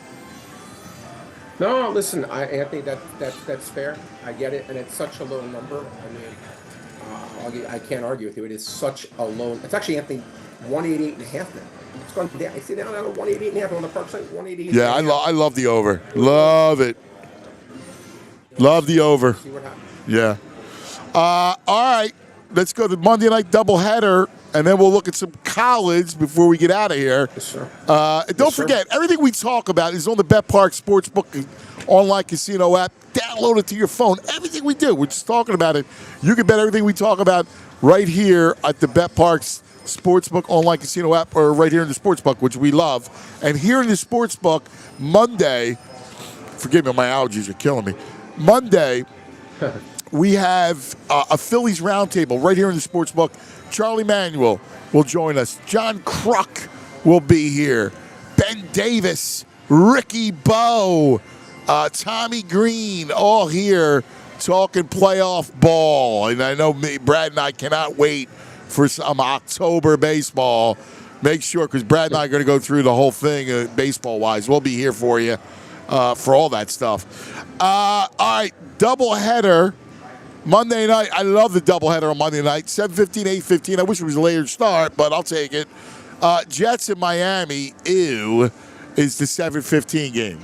No, listen, Anthony, that's fair. I get it, and it's such a low number. I mean, I can't argue with you. It is such a low. It's actually, Anthony, 188.5 now. It's gone down. I see down at 188.5 on the Parx site. 188. Yeah, I love the over. Love it. Love the over. See what happens. Yeah. All right. Let's go to the Monday night doubleheader. and then we'll look at some college before we get out of here. Yes, sir. And don't forget, everything we talk about is on the Parx Sportsbook online casino app. Download it to your phone. Everything we do, we're just talking about it. You can bet everything we talk about right here at the Parx Sportsbook online casino app, or right here in the Sportsbook, which we love. And here in the Sportsbook, Monday, forgive me, my allergies are killing me. Monday, we have a Phillies roundtable right here in the Sportsbook. Charlie Manuel will join us. John Kruk will be here. Ben Davis, Ricky Bowe, Tommy Green, all here talking playoff ball. And I know Brad and I cannot wait for some October baseball. Make sure, because Brad and I are going to go through the whole thing baseball-wise. We'll be here for you for all that stuff. All right, doubleheader. Monday night, I love the doubleheader on Monday night, 7:15, 8:15. I wish it was a later start, but I'll take it. Jets in Miami, is the 7:15 game.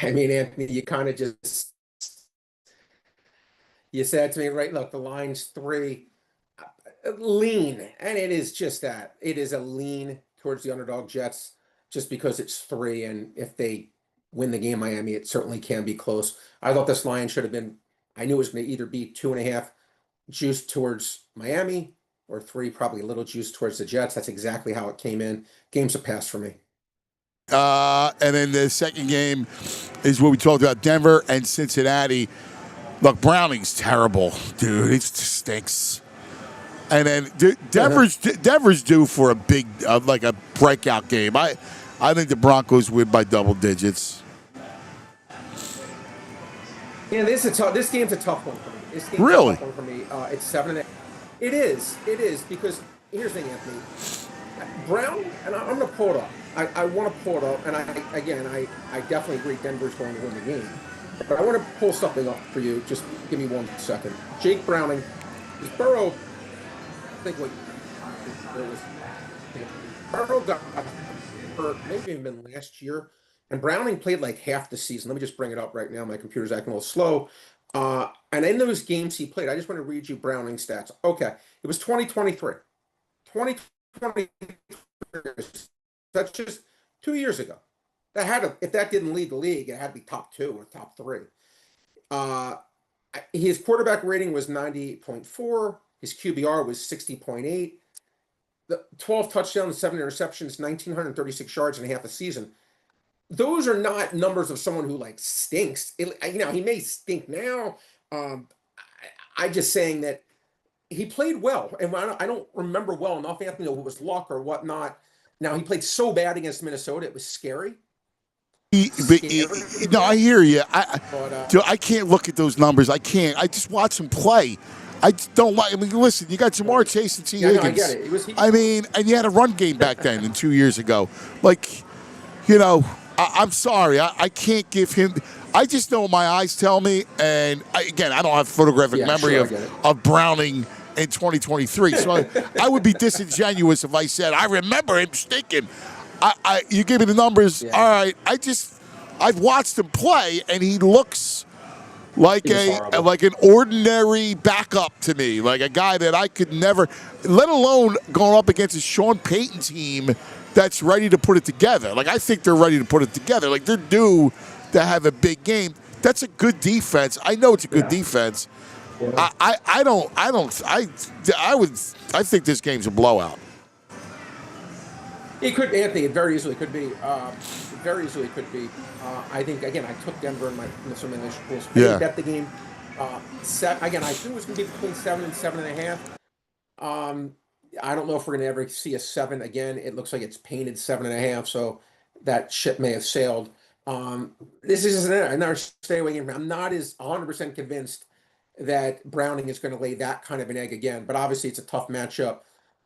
I mean, Anthony, you kind of just, you said to me, right, look, the line's 3. Lean, and it is just that. It is a lean towards the underdog Jets just because it's 3, and if they win the game, Miami, it certainly can be close. I thought this line should have been, I knew it was going to either be 2.5 juice towards Miami or 3, probably a little juice towards the Jets. That's exactly how it came in. Game's a pass for me. And then the second game is what we talked about, Denver and Cincinnati. Look, Browning's terrible, dude. It stinks. And then Denver's due for a big, like a breakout game. I think the Broncos win by double digits. Yeah, this game's a tough one for me. This game's really? a tough one for me. It's 7.5. It is because here's the thing, Anthony. Brown, and I'm going to pull it up. I want to pull it up, and I definitely agree Denver's going to win the game. But I want to pull something up for you. Just give me 1 second. Jake Browning, is Burrow. I think what it was. Burrow got hurt, maybe even last year, and Browning played like half the season. Let me just bring it up right now. My computer's acting a little slow. And in those games he played, I just want to read you Browning's stats. Okay, it was 2023. 2023. That's just 2 years ago. That had to, if that didn't lead the league, it had to be top 2 or top 3. His quarterback rating was 98.4. His QBR was 60.8. The 12 touchdowns, 7 interceptions, 1,936 yards in half a season. Those are not numbers of someone who like stinks. He may stink now. I'm just saying that he played well, and I don't remember well enough, Anthony, if it was luck or whatnot. Now he played so bad against Minnesota, it was scary. No, I hear you. Dude, I can't look at those numbers. I can't. I just watch him play. I just don't like. I mean, listen, you got Jamar Chase and T. Higgins. No, I get it. I mean, and you had a run game back then, and 2 years ago. Like, I'm sorry. I can't give him. I just know what my eyes tell me, and I don't have photographic memory of Browning in 2023. So I would be disingenuous if I said I remember him stinking. You give me the numbers. Yeah. All right. I've watched him play, and he looks like an ordinary backup to me, like a guy that I could never, let alone going up against a Sean Payton team that's ready to put it together. Like, I think they're ready to put it together. Like, they're due to have a big game. That's a good defense. I know it's a good defense. Yeah. I think this game's a blowout. It could, Anthony. It very easily could be. I think, again, I took Denver in some initial pools. I didn't bet the game. Again, I think it was going to be between 7 and 7.5. I don't know if we're going to ever see a 7 again. It looks like it's painted 7.5, so that ship may have sailed. This is another stay away game. I'm not as 100% convinced that Browning is going to lay that kind of an egg again, but obviously it's a tough matchup.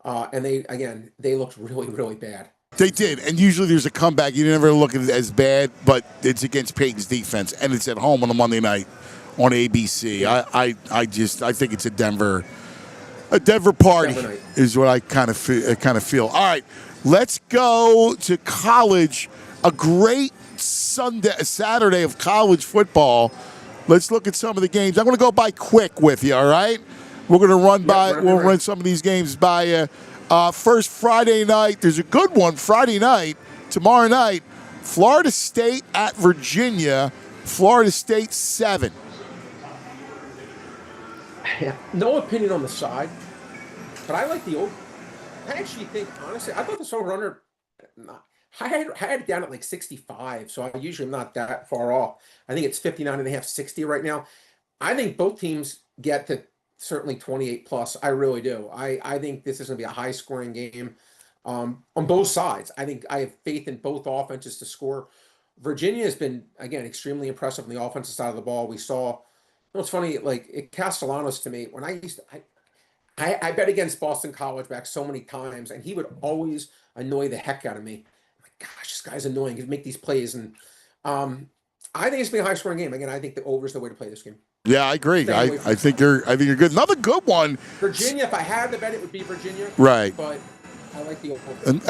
And they looked really, really bad. They did, and usually there's a comeback. You never look at it as bad, but it's against Peyton's defense, and it's at home on a Monday night on ABC. I think it's a Denver party is what I kind of feel. All right, let's go to college. A great Saturday of college football. Let's look at some of the games. I'm going to go by quick with you. All right. We're going to run by. right, We'll right. run some of these games by you. First Friday night. There's a good one Friday night. Tomorrow night, Florida State at Virginia. Florida State 7. Yeah, no opinion on the side, but I like the over. I actually think, honestly, I thought this over-under, I had it down at like 65, so I usually am not that far off. I think it's 59.5, 60 right now. I think both teams get to certainly 28 plus. I really do. I think this is going to be a high-scoring game on both sides. I think I have faith in both offenses to score. Virginia has been, again, extremely impressive on the offensive side of the ball. We saw, it's funny, like Castellanos to me, when I used to, I bet against Boston College back so many times, and he would always annoy the heck out of me. I'm like, gosh, this guy's annoying. He'd make these plays, and I think it's gonna be a high scoring game. Again, I think the over is the way to play this game. Yeah, I agree. I think you're good. Another good one. Virginia, if I had to bet, it would be Virginia. Right. But I like the over. And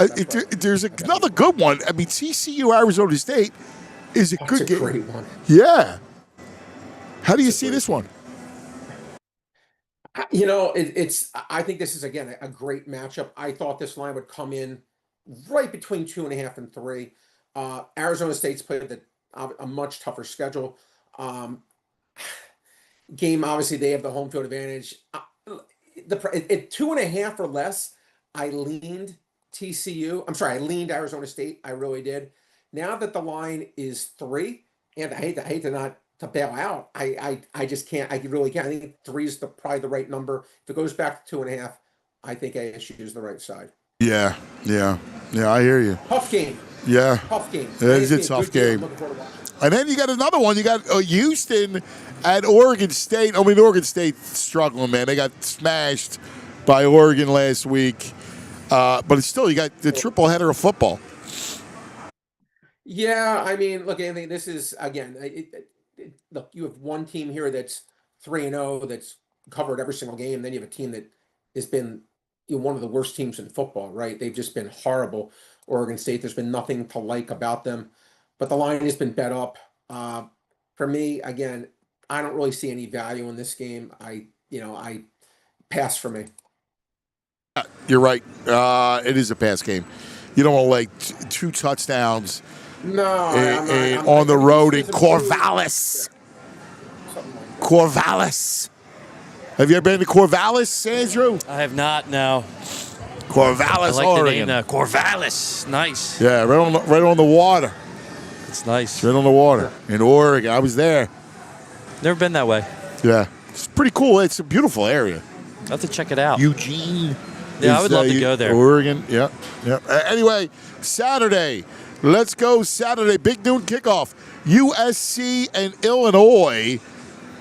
there's another good one. I mean, TCU Arizona State is a good game. Great one. Yeah. How do you see this one? It's. I think this is again a great matchup. I thought this line would come in right between 2.5 and 3. Arizona State's played a much tougher schedule. Game obviously they have the home field advantage. At 2.5 or less, I leaned TCU. I'm sorry, I leaned Arizona State. I really did. Now that the line is 3, and I hate to not to bail out. I just can't. I really can't. I think 3 is probably the right number. If it goes back to 2.5, I think ASU is the right side. Yeah. I hear you. Tough game. Yeah. Tough game. It is a tough game. And then you got another one. You got Houston at Oregon State. I mean, Oregon State struggling, man. They got smashed by Oregon last week. But it's still, you got the triple header of football. Yeah, I mean, look, Anthony, this is, again, look, you have one team here that's 3-0 that's covered every single game. Then you have a team that has been one of the worst teams in football, right? They've just been horrible. Oregon State, there's been nothing to like about them. But the line has been bet up. For me, again, I don't really see any value in this game. I pass for me. You're right. It is a pass game. You don't want like 2 touchdowns. No, on the road in Corvallis. Corvallis. Have you ever been to Corvallis, Andrew? I have not. No. Corvallis, I like Oregon. the name. Corvallis. Nice. Yeah, right on the water. It's nice. Right on the water in Oregon. I was there. Never been that way. Yeah, it's pretty cool. It's a beautiful area. I'll have to check it out. Eugene. Yeah, I would love to go there. Oregon. Yeah. Anyway, Saturday. Let's go Saturday. Big noon kickoff. USC and Illinois.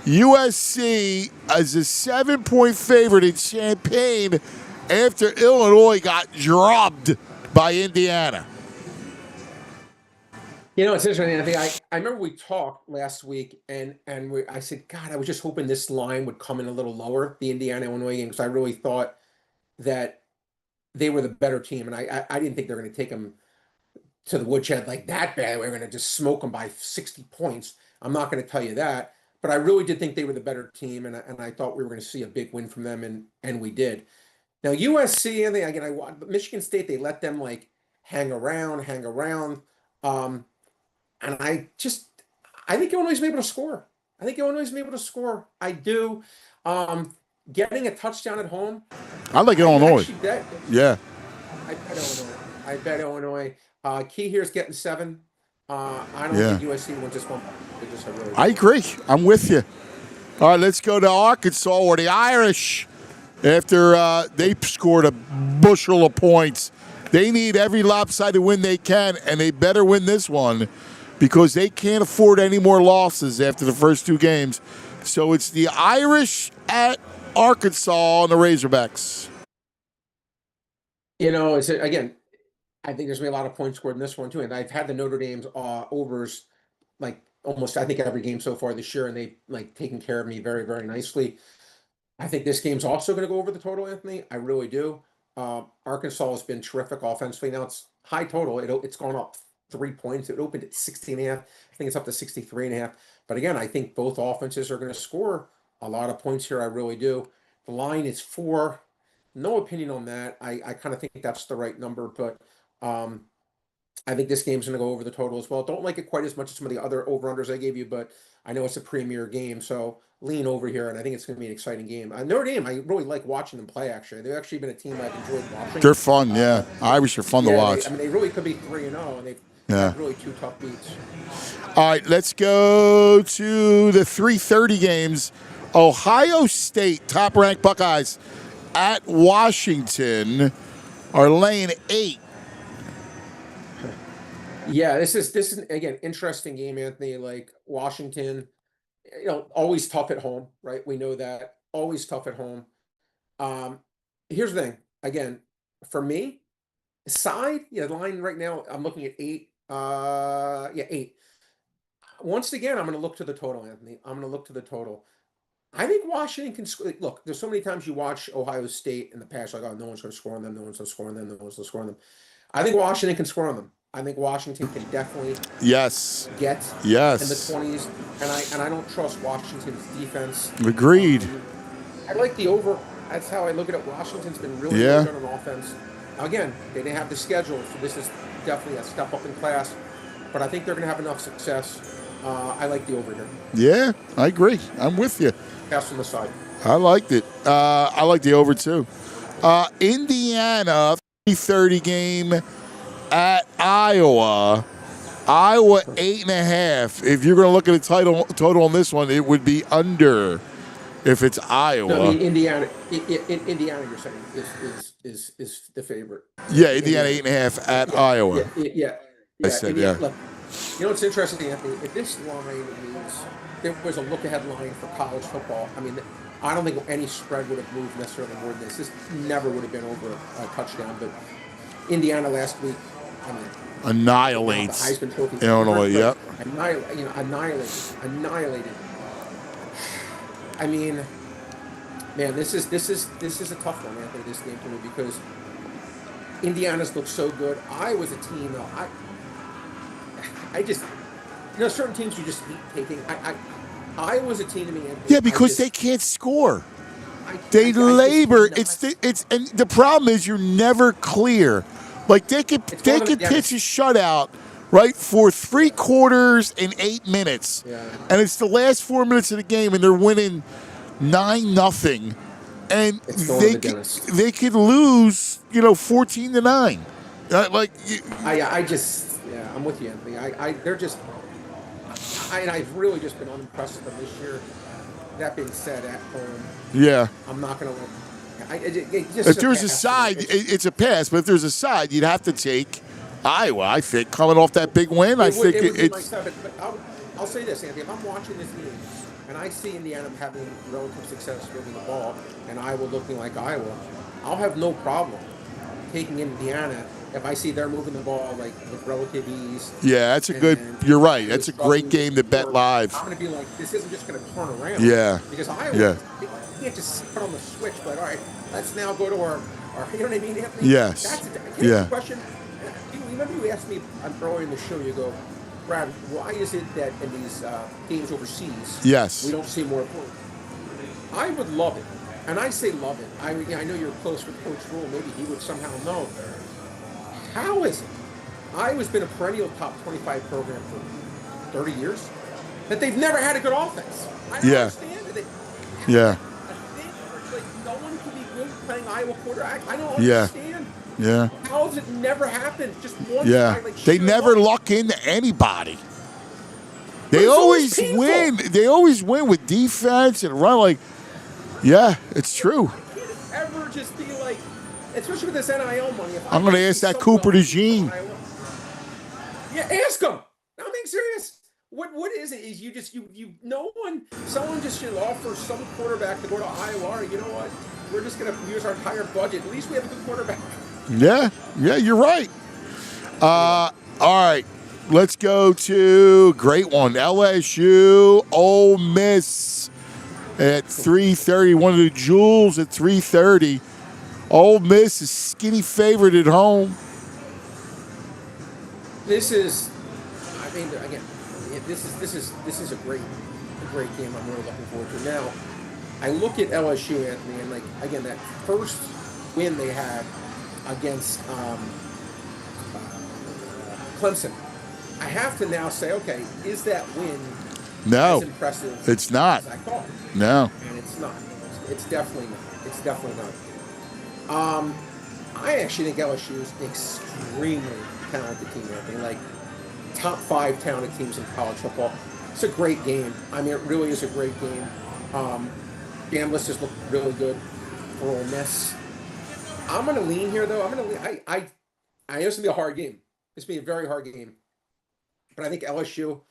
USC as a 7-point favorite in Champaign after Illinois got dropped by Indiana. It's interesting, Anthony. I remember we talked last week, and I said, God, I was just hoping this line would come in a little lower, the Indiana-Illinois game, because I really thought that they were the better team, and I didn't think they were going to take them to the woodshed like that bad. We were going to just smoke them by 60 points. I'm not going to tell you that, but I really did think they were the better team, and I thought we were going to see a big win from them, and we did. Now USC, and again, Michigan State, they let them like hang around, and I think Illinois is able to score. I do. Getting a touchdown at home. I like Illinois. Yeah. I bet Illinois. Key here is getting 7. I don't think USC wins this one. I agree. I'm with you. All right, let's go to Arkansas, where the Irish, after they scored a bushel of points, they need every lopsided win they can, and they better win this one because they can't afford any more losses after the first 2 games. So it's the Irish at Arkansas on the Razorbacks. It's again, I think there's going to be a lot of points scored in this one too. And I've had the Notre Dame's overs like almost I think every game so far this year, and they've like taken care of me very, very nicely. I think this game's also going to go over the total, Anthony. I really do. Arkansas has been terrific offensively. Now it's high total. It's gone up 3 points. It opened at 60.5. I think it's up to 63.5. But again, I think both offenses are going to score a lot of points here. I really do. The line is 4. No opinion on that. I kind of think that's the right number, but I think this game's going to go over the total as well. Don't like it quite as much as some of the other over-unders I gave you, but I know it's a premier game, so lean over here, and I think it's going to be an exciting game. Notre Dame, I really like watching them play, actually. They've actually been a team I've enjoyed watching. They're fun, yeah. Irish are fun to watch. They really could be 3-0, and they've had really 2 tough beats. All right, let's go to the 3:30 games. Ohio State, top-ranked Buckeyes, at Washington are laying 8. Yeah, this is again interesting game, Anthony. Like Washington, always tough at home, right? We know that, always tough at home. Here's the thing. Again, for me, the line right now, I'm looking at 8. 8. Once again, I'm going to look to the total, Anthony. I'm going to look to the total. I think Washington can score. Look, there's so many times you watch Ohio State in the past, like, oh, no one's going to score on them, no one's going to score on them, no one's going to score on them. I think Washington can score on them. I think Washington can definitely get in the 20s, and I don't trust Washington's defense. Agreed. I like the over. That's how I look at it. Washington's been really good on offense. Again, they didn't have the schedule, so this is definitely a step up in class. But I think they're going to have enough success. I like the over here. Yeah, I agree. I'm with you. Pass on the side. I liked it. I like the over too. Indiana 3:30 game at Iowa. Iowa 8.5. If you're going to look at the total on this one, it would be under. If it's Iowa, no, I mean, Indiana. Indiana, you're saying is the favorite. Yeah, Indiana 8.5 at Iowa. Yeah. I said Indiana, Look, what's interesting, Anthony? If this line means there was a look-ahead line for college football, I mean, I don't think any spread would have moved necessarily more than this. This never would have been over a touchdown. But Indiana last week, I mean, annihilates the Heisman Trophy. Illinois. Yep. Annihilated. I mean, man, this is a tough one, Anthony. This game for me because Indiana's looked so good. Iowa's a team though. I just, certain teams you just hate taking. Iowa's a team to me, Anthony. Yeah, because they can't score. They labor. And the problem is you're never clear. Like they could pitch a shutout, right, for 3 quarters and 8 minutes, and it's the last 4 minutes of the game, and they're winning 9-0, and they could lose, 14-9. I'm with you, Anthony. I've really just been unimpressed with them this year. That being said, at home, I'm not going to look. If there's a side, it's a pass. But if there's a side, you'd have to take Iowa. I think coming off that big win, I think it's. But I'll say this, Anthony. If I'm watching this game and I see Indiana having relative success moving the ball and Iowa looking like Iowa, I'll have no problem taking Indiana if I see they're moving the ball like with relative ease. Yeah, that's a good. You're right. That's a great game to bet live. I'm going to be like, this isn't just going to turn around. Yeah. Because Iowa, they can't just put on the switch. But all right, let's now go to our you know what I mean, Anthony? Yes. Here's the question. You remember you asked me earlier in the show? You go, Brad, why is it that in these games overseas, we don't see more points? I would love it, and I say love it. I know you're close with Coach Rule. Maybe he would somehow know. How is it? Iowa's been a perennial top 25 program for 30 years, that they've never had a good offense. I don't understand it. Like no one can be good playing Iowa quarterback. I don't understand. Yeah. How has it never happened? Just one guy, they never luck into anybody. They always win. They always win with defense and run. It's true. You can't ever just be like, especially with this NIL money. I'm going to ask that Cooper DeJean. Yeah, ask him. No, I'm being serious. What is it? Is someone just should offer some quarterback to go to Iowa. You know what? We're just going to use our entire budget. At least we have a good quarterback. Yeah, you're right. All right, let's go to great one. LSU, Ole Miss at 3:30. One of the jewels at 3:30. Ole Miss is skinny favorite at home. This is, again, this is a great game. I'm really looking forward to. Now, I look at LSU, Anthony, and like again that first win they had against Clemson. I have to now say, okay, is that win as impressive? It's not. As I thought? No, and it's not. It's definitely not. It's definitely not. I actually think LSU is an extremely talented team. I think like top 5 talented teams in college football. It's a great game. I mean, it really is a great game. Gamblers just look really good for Ole Miss. I'm going to lean here, though. I'm going to lean. I know it's going to be a hard game. It's going to be a very hard game. But I think LSU,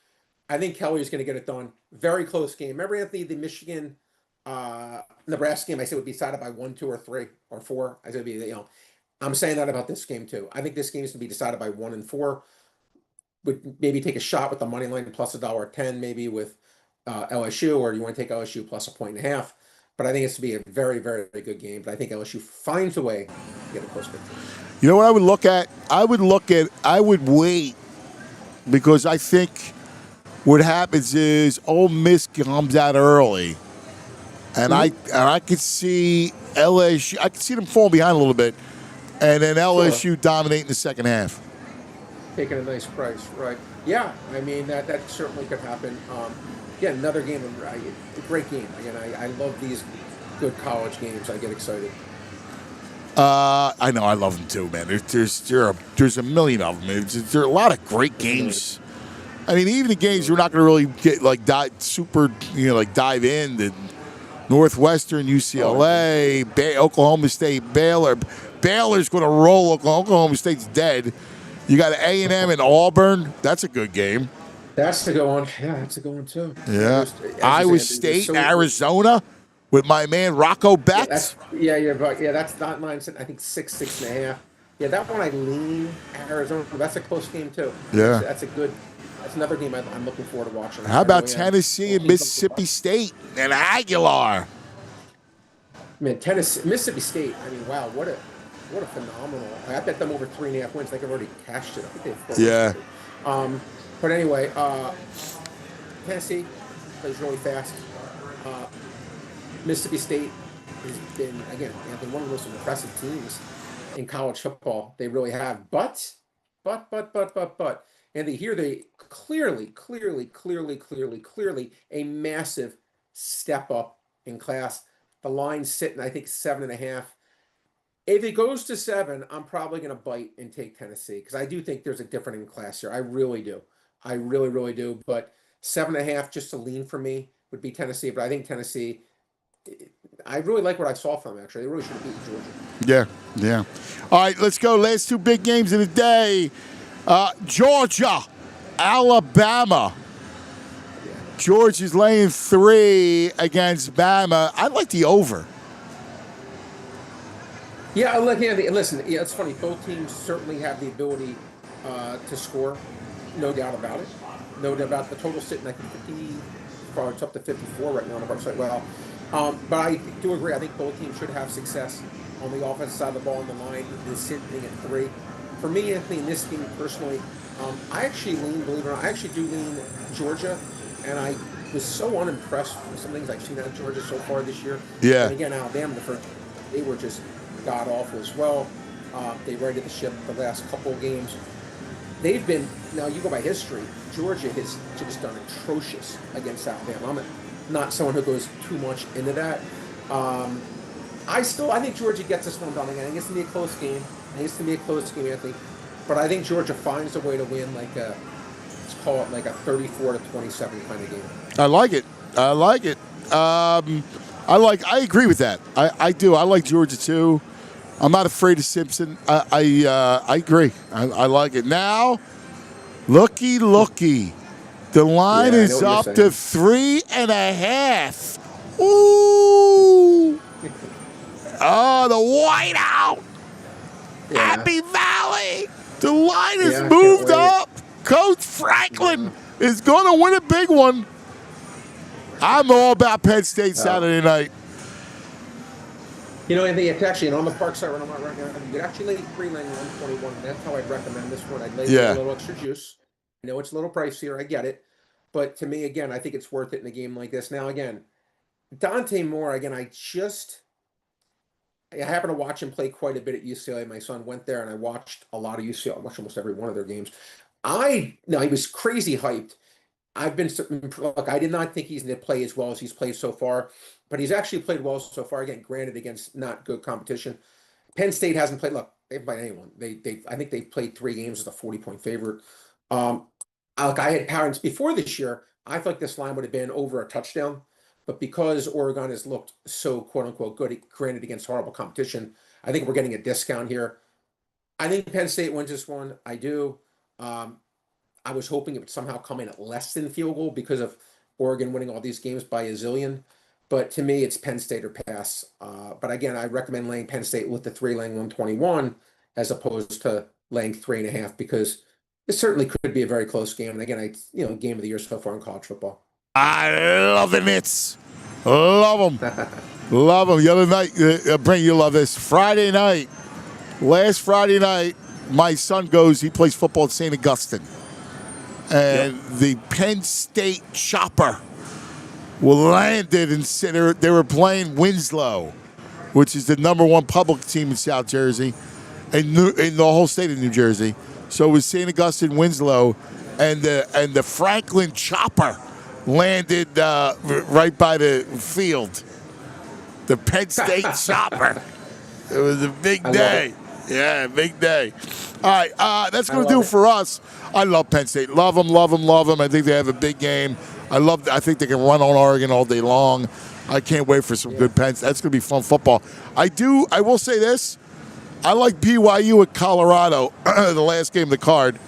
I think Kelly is going to get it done. Very close game. Remember, Anthony, the Michigan Nebraska game, I said would be decided by 1, 2, or 3, or 4. I said it'd be, I'm saying that about this game, too. I think this game is going to be decided by 1 and 4. Would maybe take a shot with the money line plus $1.10, maybe with LSU, or you want to take LSU plus 1.5. But I think it's to be a very, very, very good game. But I think LSU finds a way to get a close victory. You know what I would look at? I would wait, because I think what happens is Ole Miss comes out early, and I could see LSU. I could see them fall behind a little bit, and then LSU dominate in the second half. Taking a nice price, right? Yeah, I mean that certainly could happen. Again, another game, a great game. Again, I love these good college games. I get excited. I know, I love them too, man. There's a million of them. There are a lot of great games. I mean, even the games we're not going to really get dive in. The Northwestern, UCLA, Oklahoma State, Baylor. Baylor's going to roll. Oklahoma State's dead. You got A&M and Auburn. That's a good game. That's a good one. Yeah, that's a good one too. Yeah. Iowa State, Arizona, with my man Rocco Beck. That's not mine. I think 6.5. Yeah, that one I lean Arizona. That's a close game too. Yeah. That's another game I'm looking forward to watching. How about Tennessee and Mississippi State and Aguilar? Man, Mississippi State. I mean, wow, what a phenomenal. I bet them over 3.5 wins. They could already cashed it. I think they have 4 wins. But anyway, Tennessee plays really fast. Mississippi State has been, again, one of the most impressive teams in college football. They really have. But, and here they clearly a massive step up in class. The line's sitting, I think, 7.5. If it goes to 7, I'm probably going to bite and take Tennessee, because I do think there's a difference in class here. I really do. I really, really do. But 7.5, just to lean for me, would be Tennessee. But I think Tennessee, I really like what I saw from them, actually. They really should have beaten Georgia. Yeah. All right, let's go. Last 2 big games of the day. Georgia, Alabama. Yeah. Georgia's laying 3 against Bama. I like the over. Yeah, listen, it's funny. Both teams certainly have the ability to score, no doubt about it. No doubt about it. The total sitting, I think, 50, probably it's up to 54 right now on the website. Well, but I do agree. I think both teams should have success on the offensive side of the ball, and the line is sitting at 3. For me, Anthony, in this game personally, I actually lean, believe it or not, I actually do lean Georgia, and I was so unimpressed with some things I've seen out of Georgia so far this year. Yeah. And again, Alabama, they were just god awful as well. They righted the ship the last couple of games. They've been, now you go by history, Georgia has just done atrocious against Alabama. I'm not someone who goes too much into that. I think Georgia gets this one done again. I think it's going to be a close game. Anthony. But I think Georgia finds a way to win, let's call it like a 34-27 kind of game. I like it. I agree with that. I do. I like Georgia too. I'm not afraid of Simpson. I agree. I like it. Now, looky. The line is up to 3.5. Ooh. Oh, the whiteout. Yeah. Happy Valley. The line is moved up. Coach Franklin is going to win a big one. I'm all about Penn State Saturday night. Anthony, it's actually, on the Parx side right now, you could actually lay 3 laying 121. That's how I'd recommend this one. I'd lay a little extra juice. I know it's a little pricier. I get it. But to me, again, I think it's worth it in a game like this. Now, again, Dante Moore, again, I happen to watch him play quite a bit at UCLA. My son went there, and I watched a lot of UCLA. I watched almost every one of their games. He was crazy hyped. I did not think he's going to play as well as he's played so far, but he's actually played well so far. Again, granted, against not good competition. Penn State hasn't played. Look, they've played anyone. I think they've played 3 games as a 40-point favorite. I had parents before this year. I thought this line would have been over a touchdown. But because Oregon has looked so quote-unquote good, granted against horrible competition, I think we're getting a discount here. I think Penn State wins this one. I do. I was hoping it would somehow come in at less than field goal because of Oregon winning all these games by a zillion. But to me, it's Penn State or pass. But again, I recommend laying Penn State with the 3 laying 121 as opposed to laying 3.5 because it certainly could be a very close game. And again, game of the year so far in college football. I love the Nits. Love them. Love them. The other night, Brent, you love this. Last Friday night, my son he plays football at St. Augustine. And the Penn State Chopper landed and they were playing Winslow, which is the #1 public team in South Jersey, in the whole state of New Jersey. So it was St. Augustine Winslow, and the Franklin Chopper landed right by the field. The Penn State Chopper. It was a big day. Yeah, big day. All right, that's going to do it for us. I love Penn State. Love them, love them, love them. I think they have a big game. I think they can run on Oregon all day long. I can't wait for some good Penn State. That's going to be fun football. I will say this. I like BYU at Colorado, the last game of the card.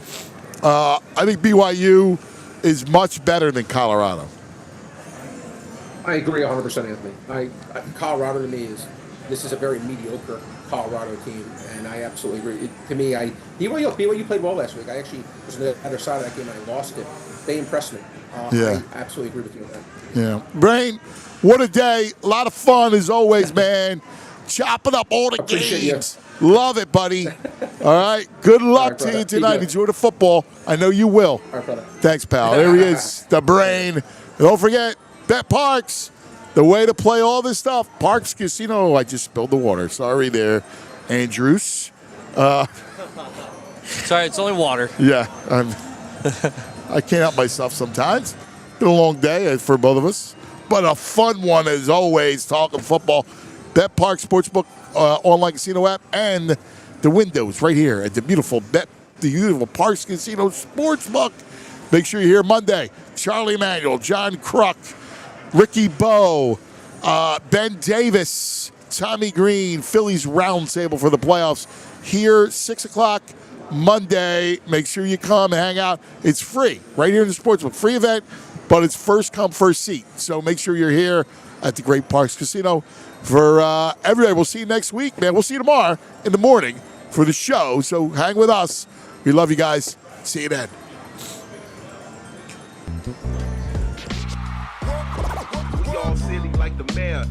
I think BYU is much better than Colorado. I agree 100%, Anthony. Colorado to me this is a very mediocre Colorado team, and I absolutely agree. To me, BYU played well last week. I actually was on the other side of that game and I lost it. They impressed me. I absolutely agree with you on that. Yeah. Brain, what a day. A lot of fun as always, man. Chopping up all the games. Love it, buddy. All right. Good luck to you tonight. Enjoy the football. I know you will. All right, brother. Thanks, pal. There he is, the brain. And don't forget, bet Parx. The way to play all this stuff. Parx Casino. I just spilled the water. Sorry there, Andrews. Sorry, it's only water. Yeah. I can't help myself sometimes. Been a long day for both of us. But a fun one as always, talking football. Bet Parx Sportsbook online casino app and the windows right here at the beautiful Parx Casino Sportsbook. Make sure you're here Monday. Charlie Emanuel, John Kruk, Ricky Bowe, Ben Davis, Tommy Green, Phillies roundtable for the playoffs. Here, 6 o'clock Monday. Make sure you come and hang out. It's free right here in the Sportsbook. Free event, but it's first come, first seat. So make sure you're here at the Great Parx Casino. For everybody, we'll see you next week, man. We'll see you tomorrow in the morning for the show. So hang with us. We love you guys. See you then. We all silly like the mayor.